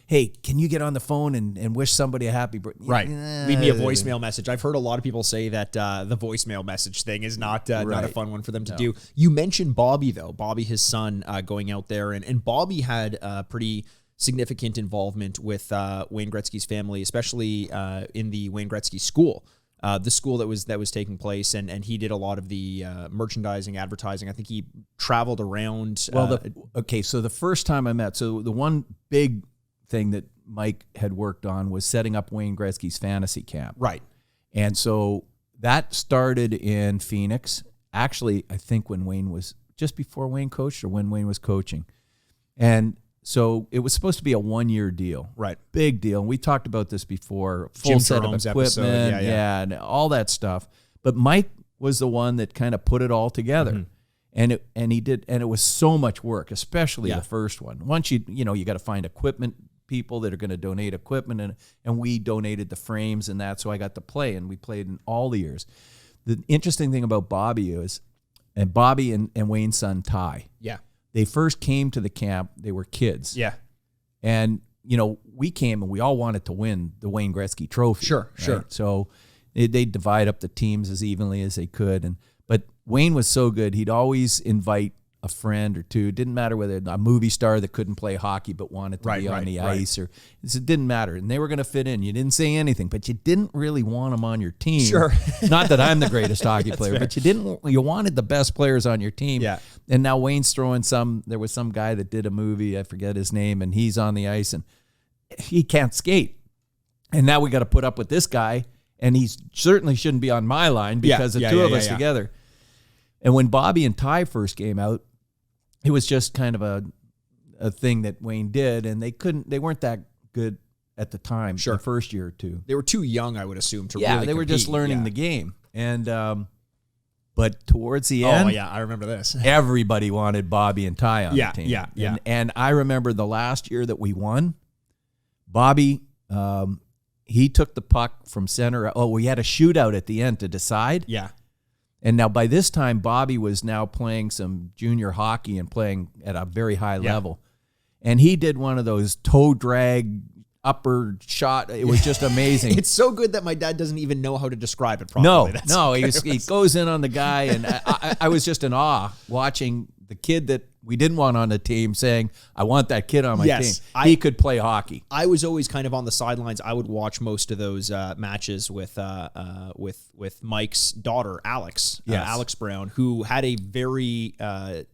Hey, can you get on the phone and wish somebody a happy birthday? Right. Leave me a voicemail message. I've heard a lot of people say that the voicemail message thing is not a fun one for them to do. You mentioned Bobby, though. Bobby, his son, going out there. And Bobby had pretty significant involvement with Wayne Gretzky's family, especially in the Wayne Gretzky school. The school that was taking place, and he did a lot of the merchandising, advertising. I think he traveled around. Well, so the first time I met, so the one big thing that Mike had worked on was setting up Wayne Gretzky's fantasy camp. Right. And so that started in Phoenix. Actually, I think when Wayne was, just before Wayne coached or when Wayne was coaching. And so it was supposed to be a 1-year deal. Right. Big deal. And we talked about this before. Full Jim set of Jerome's equipment. episode. Yeah. And all that stuff. But Mike was the one that kind of put it all together. Mm-hmm. And he did, and it was so much work, especially the first one. Once you got to find equipment people that are going to donate equipment, and we donated the frames and that, so I got to play, and we played in all the years. The interesting thing about Bobby is, and Bobby and Wayne's son Ty. Yeah. They first came to the camp, they were kids. Yeah. And, we came and we all wanted to win the Wayne Gretzky trophy. Sure. So they divide up the teams as evenly as they could. But Wayne was so good, he'd always invite a friend or two. It didn't matter whether a movie star that couldn't play hockey but wanted to be on the ice, or it didn't matter. And they were going to fit in. You didn't say anything, but you didn't really want them on your team. Sure. Not that I'm the greatest hockey player, but you wanted the best players on your team. Yeah. And now Wayne's throwing there was some guy that did a movie, I forget his name, and he's on the ice and he can't skate. And now we got to put up with this guy, and he certainly shouldn't be on my line because the two of us together. And when Bobby and Ty first came out, it was just kind of a thing that Wayne did, and they weren't that good at the time. Sure. The first year or two. They were too young, I would assume, to really really they were compete. just learning the game. And but towards the end, I remember this. Everybody wanted Bobby and Ty on the team. Yeah. And I remember the last year that we won, Bobby, he took the puck from center. Oh, we had a shootout at the end to decide. Yeah. And now by this time, Bobby was now playing some junior hockey and playing at a very high level. And he did one of those toe drag upper shot. It was just amazing. It's so good that my dad doesn't even know how to describe it properly. He goes in on the guy, and I was just in awe watching the kid that we didn't want on the team saying, I want that kid on my Yes, team. He could play hockey. I was always kind of on the sidelines. I would watch most of those matches with Mike's daughter, Alex, Yes. Alex Brown, who had a very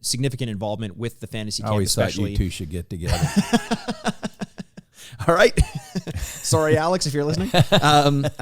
significant involvement with the fantasy I camp, always thought especially. you two should get together. All right. Sorry, Alex, if you're listening. But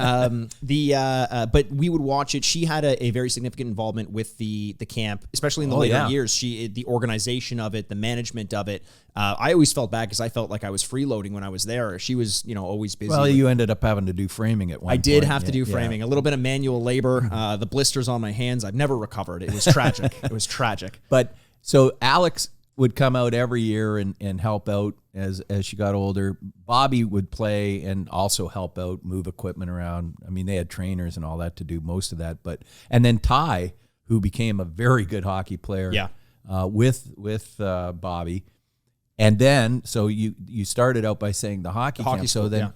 we would watch it. She had a very significant involvement with the camp, especially in the later years. The organization of it, the management of it. I always felt bad because I felt like I was freeloading when I was there. She was, always busy. Well, you ended up having to do framing at one point. I did have to do framing, a little bit of manual labor. The blisters on my hands, I've never recovered. It was tragic. It was tragic. But so Alex would come out every year and help out as she got older. Bobby would play and also help out, move equipment around. I mean, they had trainers and all that to do most of that. And then Ty, who became a very good hockey player, with Bobby. And then, so you started out by saying the hockey camp. School, so then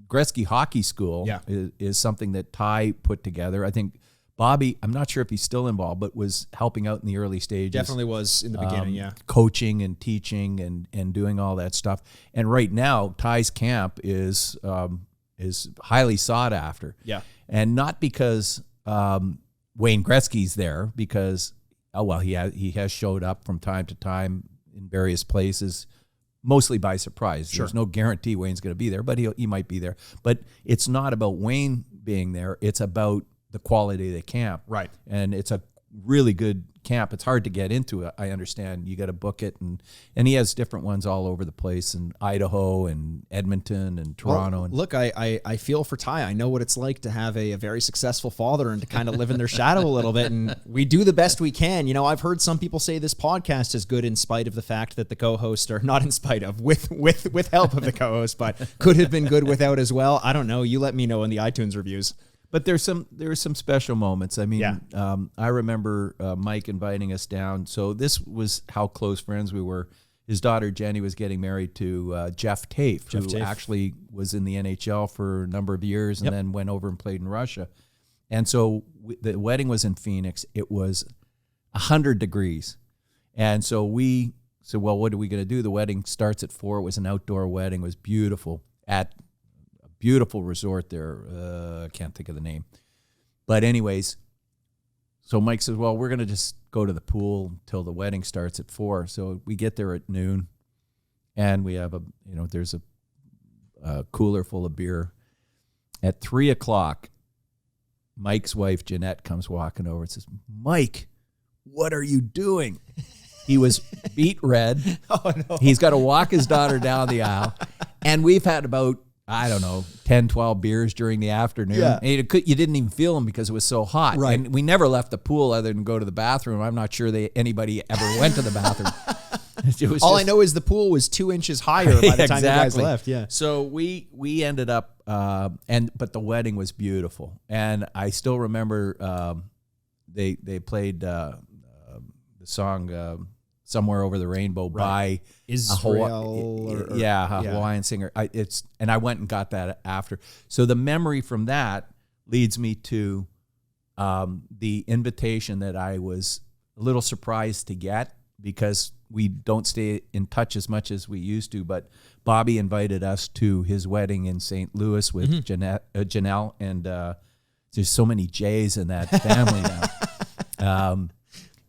Gretzky Hockey School is something that Ty put together. I think Bobby, I'm not sure if he's still involved, but was helping out in the early stages. Definitely was in the beginning, coaching and teaching and doing all that stuff. And right now, Ty's camp is highly sought after. Yeah, and not because Wayne Gretzky's there, because he has showed up from time to time in various places, mostly by surprise. Sure. There's no guarantee Wayne's going to be there, but he might be there. But it's not about Wayne being there. It's about the quality of the camp. Right. And it's a really good camp. It's hard to get into it. I understand. You got to book it. And he has different ones all over the place in Idaho and Edmonton and Toronto. Well, look, I feel for Ty. I know what it's like to have a very successful father and to kind of live in their shadow a little bit. And we do the best we can. I've heard some people say this podcast is good in spite of the fact that the co-hosts are not in spite of, with help of the co-host, but could have been good without as well. I don't know. You let me know in the iTunes reviews. But there are some special moments. I mean, I remember Mike inviting us down. So this was how close friends we were. His daughter Jenny was getting married to Jeff Tafe, who actually was in the NHL for a number of years and then went over and played in Russia. And so the wedding was in Phoenix. It was 100 degrees. And so we said, well, what are we going to do? The wedding starts at 4:00. It was an outdoor wedding. It was beautiful at beautiful resort there. I can't think of the name. But anyways, so Mike says, well, we're going to just go to the pool until the wedding starts at 4:00. So we get there at noon and we have there's a cooler full of beer. At 3:00, Mike's wife, Jeanette, comes walking over and says, Mike, what are you doing? He was beet red. Oh, no. He's got to walk his daughter down the aisle. And we've had about 10, 12 beers during the afternoon. Yeah. And you didn't even feel them because it was so hot. Right. And we never left the pool other than go to the bathroom. I'm not sure anybody ever went to the bathroom. I know is the pool was 2 inches higher by the time you guys left. Yeah. So we ended up, but the wedding was beautiful. And I still remember they played the song Somewhere Over the Rainbow by Israel. Hawaiian singer. I went and got that after. So the memory from that leads me to the invitation that I was a little surprised to get because we don't stay in touch as much as we used to. But Bobby invited us to his wedding in St. Louis with Janelle, and there's so many J's in that family now.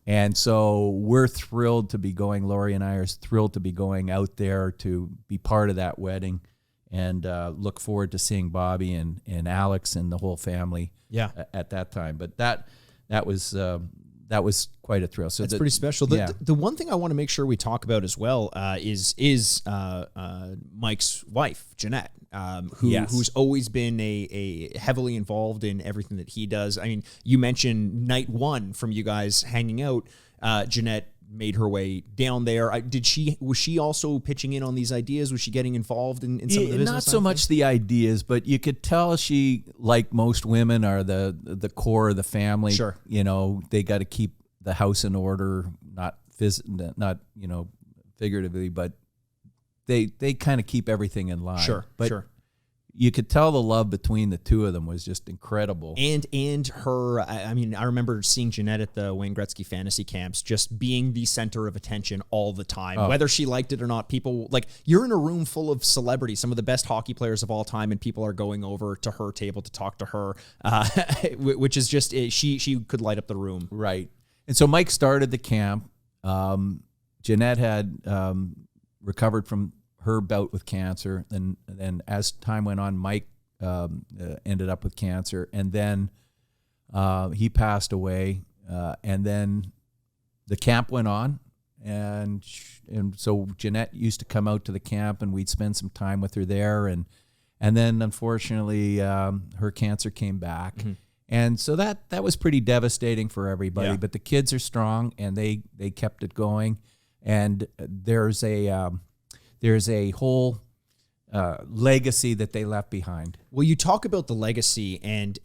And so we're thrilled to be going. Lori and I are thrilled to be going out there to be part of that wedding and look forward to seeing Bobby and Alex and the whole family at that time. But that was quite a thrill. So that's pretty special. The one thing I want to make sure we talk about as well is Mike's wife, Jeanette, who's always been a heavily involved in everything that he does. I mean, you mentioned night one from you guys hanging out. Jeanette made her way down there. Was she also pitching in on these ideas? Was she getting involved in some of the business? Not so much the ideas, but you could tell she, like most women, are the core of the family. Sure. They got to keep the house in order, not figuratively, but they kind of keep everything in line. Sure, but sure. you could tell the love between the two of them was just incredible. And her, I mean, I remember seeing Jeanette at the Wayne Gretzky fantasy camps just being the center of attention all the time. Whether she liked it or not, people, like, you're in a room full of celebrities, some of the best hockey players of all time, and people are going over to her table to talk to her, which is just, she could light up the room. Right. And so Mike started the camp. Jeanette had recovered from her bout with cancer, and then as time went on, Mike ended up with cancer, and then he passed away, and then the camp went on, and so Jeanette used to come out to the camp, and we'd spend some time with her there, and then unfortunately her cancer came back, and so that was pretty devastating for everybody. Yeah. But the kids are strong, and they kept it going, and there's a whole legacy that they left behind. Well, you talk about the legacy and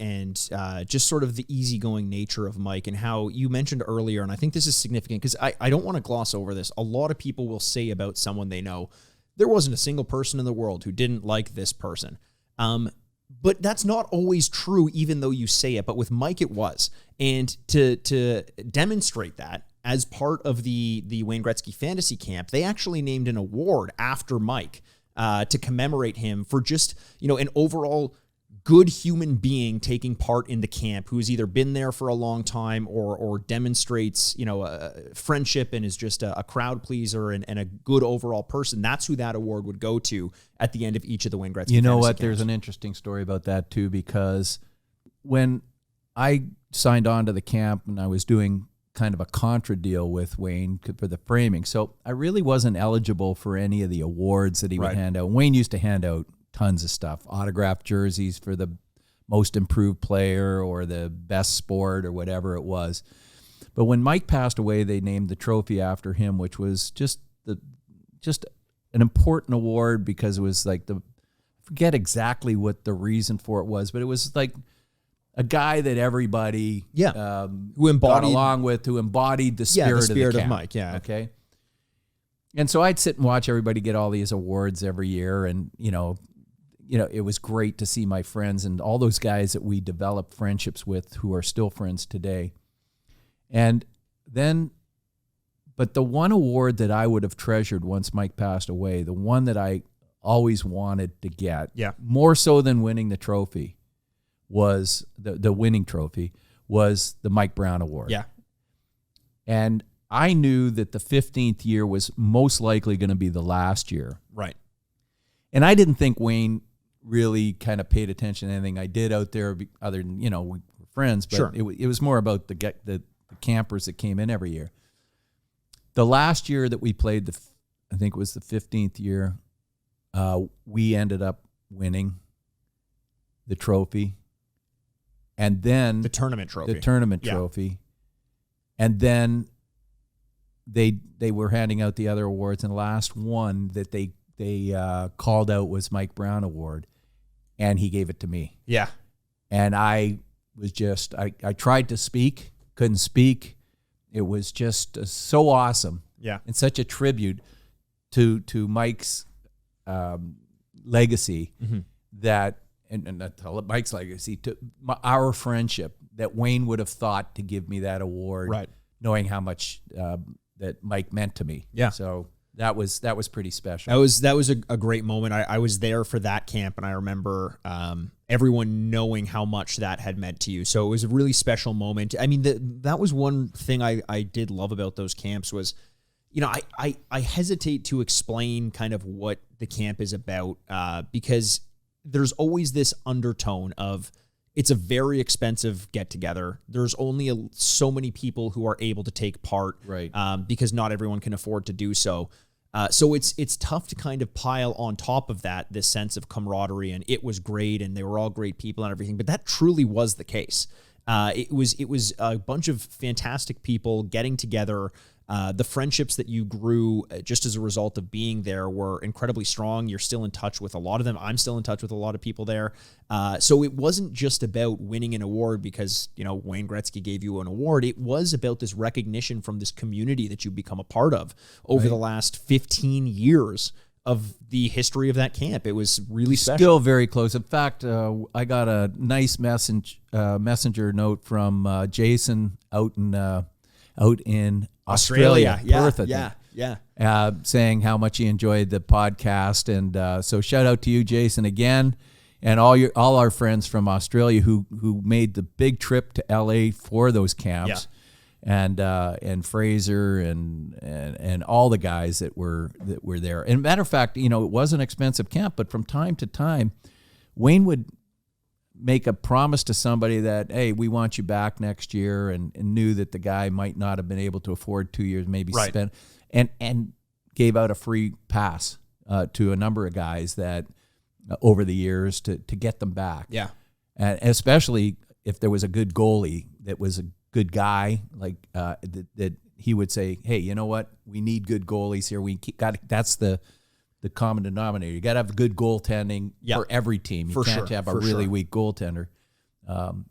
just sort of the easygoing nature of Mike, and how you mentioned earlier, and I think this is significant because I don't want to gloss over this. A lot of people will say about someone they know, there wasn't a single person in the world who didn't like this person. But that's not always true, even though you say it. But with Mike, it was. And to demonstrate that, as part of the Wayne Gretzky Fantasy Camp, they actually named an award after Mike to commemorate him for just, an overall good human being taking part in the camp, who's either been there for a long time or demonstrates, friendship and is just a crowd pleaser and a good overall person. That's who that award would go to at the end of each of the Wayne Gretzky You know Fantasy what? Camps. There's an interesting story about that too, because when I signed on to the camp and I was doing kind of a contra deal with Wayne for the framing, so I really wasn't eligible for any of the awards that he would hand out. Wayne used to hand out tons of stuff, autographed jerseys for the most improved player or the best sport or whatever it was. But when Mike passed away, they named the trophy after him, which was just an important award because it was like I forget exactly what the reason for it was, but it was like a guy that everybody who embodied, got along with, who embodied the spirit, of the camp. Mike. Yeah. Okay. And so I'd sit and watch everybody get all these awards every year, and it was great to see my friends and all those guys that we developed friendships with who are still friends today. And then, but the one award that I would have treasured once Mike passed away, the one that I always wanted to get, more so than winning the trophy, was the winning trophy, was the Mike Brown Award. Yeah. And I knew that the 15th year was most likely going to be the last year. Right. And I didn't think Wayne really kind of paid attention to anything I did out there other than, we were friends, but Sure. it was more about the campers that came in every year. The last year that we played, I think it was the 15th year, we ended up winning the trophy. And then The tournament trophy. trophy. And then they were handing out the other awards, and the last one that they called out was Mike Brown Award, and he gave it to me. Yeah. And I was just, I tried to speak, couldn't speak. It was just so awesome. Yeah. And such a tribute to Mike's legacy that, and not to Mike's legacy, to our friendship, that Wayne would have thought to give me that award, Right. knowing how much that Mike meant to me. Yeah. So that was pretty special. That was a great moment. I was there for that camp, and I remember everyone knowing how much that had meant to you. So it was a really special moment. I mean, that was one thing I did love about those camps was, I hesitate to explain kind of what the camp is about because there's always this undertone of it's a very expensive get together. There's only so many people who are able to take part, Right. Because not everyone can afford to do so. So it's tough to kind of pile on top of that this sense of camaraderie, and it was great, and they were all great people and everything. But that truly was the case. It was a bunch of fantastic people getting together. The friendships that you grew just as a result of being there were incredibly strong. You're still in touch with a lot of them. I'm still in touch with a lot of people there. So it wasn't just about winning an award because, Wayne Gretzky gave you an award. It was about this recognition from this community that you've become a part of over the last 15 years of the history of that camp. It was really special. Still very close. In fact, I got a nice messenger note from Jason out in Australia, Perth, I think, saying how much he enjoyed the podcast, and so shout out to you, Jason, again, and all our friends from Australia who made the big trip to LA for those camps. And Fraser and all the guys that were there. And matter of fact, it was an expensive camp, but from time to time, Wayne would make a promise to somebody that, hey, we want you back next year, and knew that the guy might not have been able to afford 2 years, maybe spend, and gave out a free pass to a number of guys that over the years to get them back. Yeah. And especially if there was a good goalie that was a good guy, like that he would say, hey, you know what? We need good goalies here. That's the common denominator. You got to have good goaltending for every team. You can't have a really weak goaltender.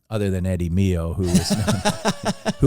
Other than Eddie Mio, who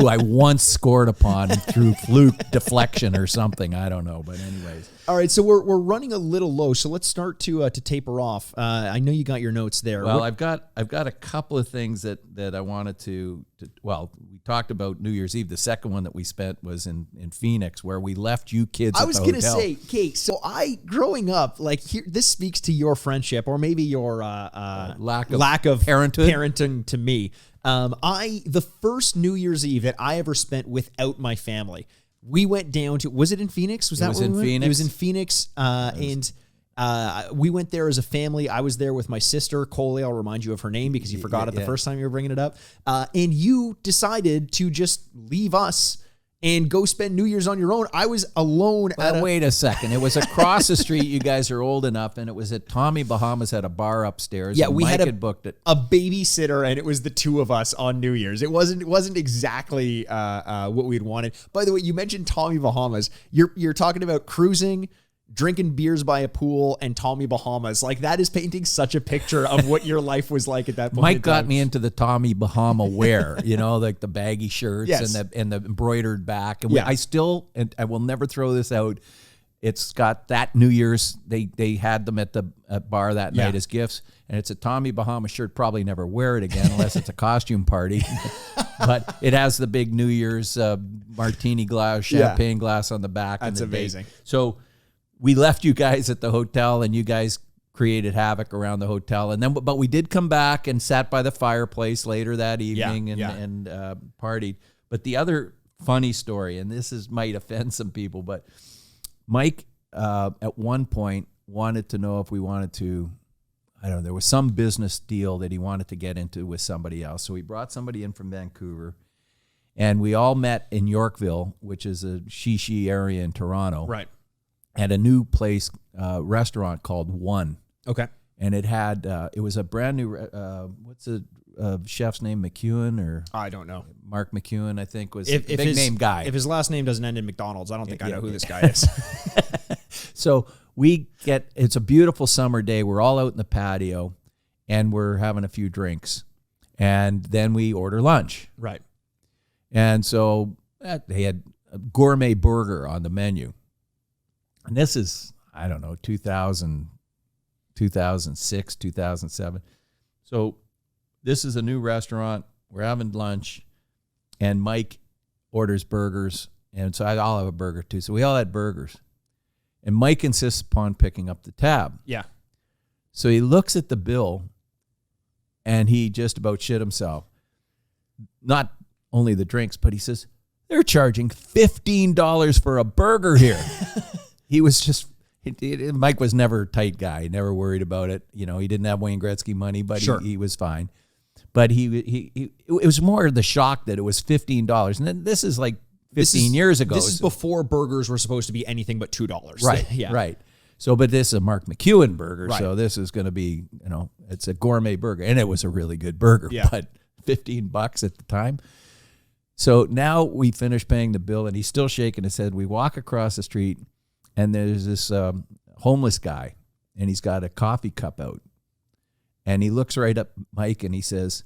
I once scored upon through fluke deflection or something. I don't know, but anyways. All right, so we're running a little low, so let's start to taper off. I know you got your notes there. Well, I've got a couple of things that I wanted to. Well, we talked about New Year's Eve. The second one that we spent was in Phoenix, where we left you kids. I was going to say, Kate. So growing up, like here, this speaks to your friendship, or maybe your lack of parenting to me. The first New Year's Eve that I ever spent without my family, we went down to, was it in Phoenix? It was in Phoenix, and we went there as a family. I was there with my sister, Coley. I'll remind you of her name because you forgot it the first time you were bringing it up. And you decided to just leave us and go spend New Year's on your own. I was alone. Wait a second. It was across the street. You guys are old enough, and it was at Tommy Bahama's at a bar upstairs. Yeah, we Mike had booked it. A babysitter, and it was the two of us on New Year's. It wasn't exactly what we'd wanted. By the way, you mentioned Tommy Bahama's. You're talking about cruising, drinking beers by a pool, and Tommy Bahamas. Like, that is painting such a picture of what your life was like at that point. Mike got me into the Tommy Bahama wear, like the baggy shirts and the embroidered back. And and I will never throw this out. It's got that New Year's, they had them at the bar that night as gifts. And it's a Tommy Bahama shirt. Probably never wear it again unless it's a costume party. But it has the big New Year's martini glass, champagne glass on the back. That's amazing. So we left you guys at the hotel, and you guys created havoc around the hotel. And then, but we did come back and sat by the fireplace later that evening and partied. But the other funny story, and this might offend some people, but Mike at one point wanted to know if we wanted to, I don't know, there was some business deal that he wanted to get into with somebody else. So he brought somebody in from Vancouver, and we all met in Yorkville, which is a Shishi area in Toronto. Right. At a new place, restaurant called One. Okay. And it had, it was a brand new, what's the chef's name, McEwen or? I don't know. Mark McEwen, I think, was a big name guy. If his last name doesn't end in McDonald's, I don't think I know who this guy is. So it's a beautiful summer day. We're all out in the patio, and we're having a few drinks. And then we order lunch. Right. And so they had a gourmet burger on the menu. And this is, I don't know, 2006, 2007. So this is a new restaurant. We're having lunch, and Mike orders burgers. And so I'll have a burger too. So we all had burgers. And Mike insists upon picking up the tab. Yeah. So he looks at the bill, and he just about shit himself. Not only the drinks, but he says, they're charging $15 for a burger here. He was just, Mike was never a tight guy, never worried about it. He didn't have Wayne Gretzky money, but he was fine. But it was more the shock that it was $15. And then this is like 15 years ago. This is before burgers were supposed to be anything but $2. Right, yeah. Right. So, but this is a Mark McEwen burger, right. So this is going to be, it's a gourmet burger. And it was a really good burger, but $15 at the time. So now we finish paying the bill, and he's still shaking his head. We walk across the street, and there's this homeless guy, and he's got a coffee cup out. And he looks right up Mike, and he says,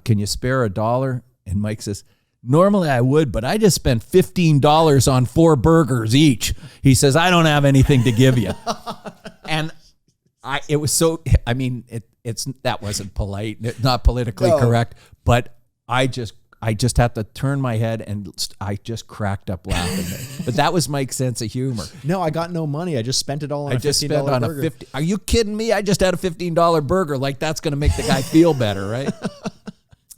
can you spare $1? And Mike says, normally I would, but I just spent $15 on 4 burgers each. He says, I don't have anything to give you. And it was so, I mean, that wasn't polite, not politically correct, but I just had to turn my head and I just cracked up laughing. But that was Mike's sense of humor. No, I got no money. I just spent it all on I a just $15 spent on burger. a 50. Are you kidding me? I just had a $15 burger. Like, that's going to make the guy feel better, right?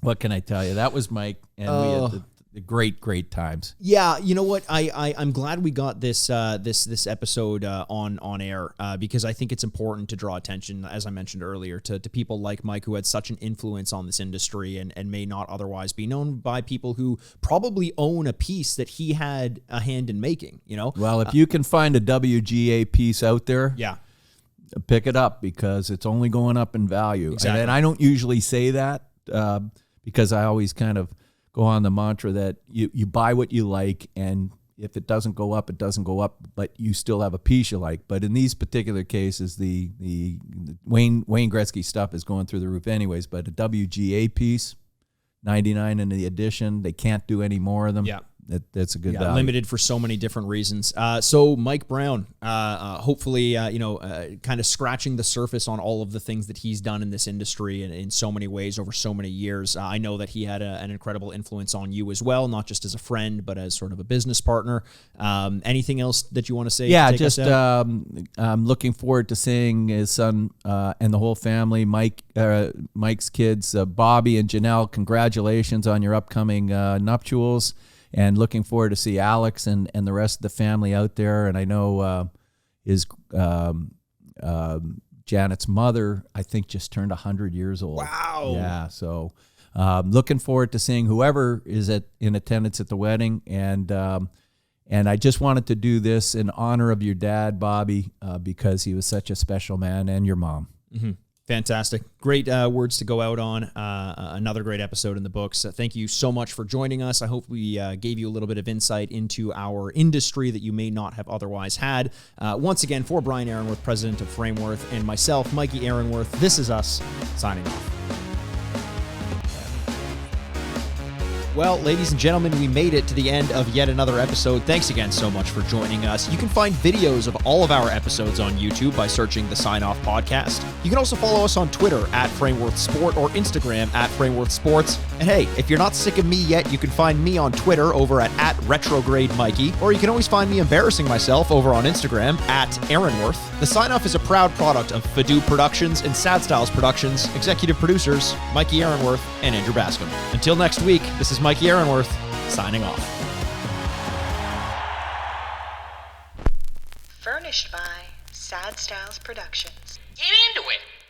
What can I tell you? That was Mike, and we had the great times. Yeah, you know what? I'm glad we got this episode on air because I think it's important to draw attention, as I mentioned earlier, to people like Mike, who had such an influence on this industry and may not otherwise be known by people who probably own a piece that he had a hand in making. You know, Well, if you can find a WGA piece out there, yeah. pick it up because it's only going up in value. Exactly. And I don't usually say that because I always kind of go on the mantra that you buy what you like, and if it doesn't go up, it doesn't go up, but you still have a piece you like. But in these particular cases, the Wayne Gretzky stuff is going through the roof anyways, but a WGA piece, 99 in the edition, they can't do any more of them. Yeah. That's a good value. Limited for so many different reasons. So Mike Brown, hopefully, kind of scratching the surface on all of the things that he's done in this industry and in so many ways over so many years. I know that he had an incredible influence on you as well, not just as a friend, but as sort of a business partner. Anything else that you want to say? Yeah, to take us out? I'm looking forward to seeing his son and the whole family, Mike's kids, Bobby and Janelle. Congratulations on your upcoming nuptials. And looking forward to see Alex and the rest of the family out there. And I know his Janet's mother, I think, just turned 100 years old. Wow. Yeah. So looking forward to seeing whoever is in attendance at the wedding. And I just wanted to do this in honor of your dad, Bobby, because he was such a special man, and your mom. Mm-hmm. Fantastic. Great words to go out on. Another great episode in the books. Thank you so much for joining us. I hope we gave you a little bit of insight into our industry that you may not have otherwise had. Once again, for Brian Ehrenworth, president of Frameworth, and myself, Mikey Ehrenworth, this is us signing off. Well, ladies and gentlemen, we made it to the end of yet another episode. Thanks again so much for joining us. You can find videos of all of our episodes on YouTube by searching the Sign Off Podcast. You can also follow us on Twitter at Frameworth Sport or Instagram at Frameworth Sports. And hey, if you're not sick of me yet, you can find me on Twitter over at Retrograde Mikey, or you can always find me embarrassing myself over on Instagram at Ehrenworth. The Sign Off is a proud product of Fadoo Productions and Sad Styles Productions. Executive producers Mikey Ehrenworth and Andrew Bascom. Until next week, this is Mikey Ehrenworth, signing off. Furnished by Sad Styles Productions. Get into it.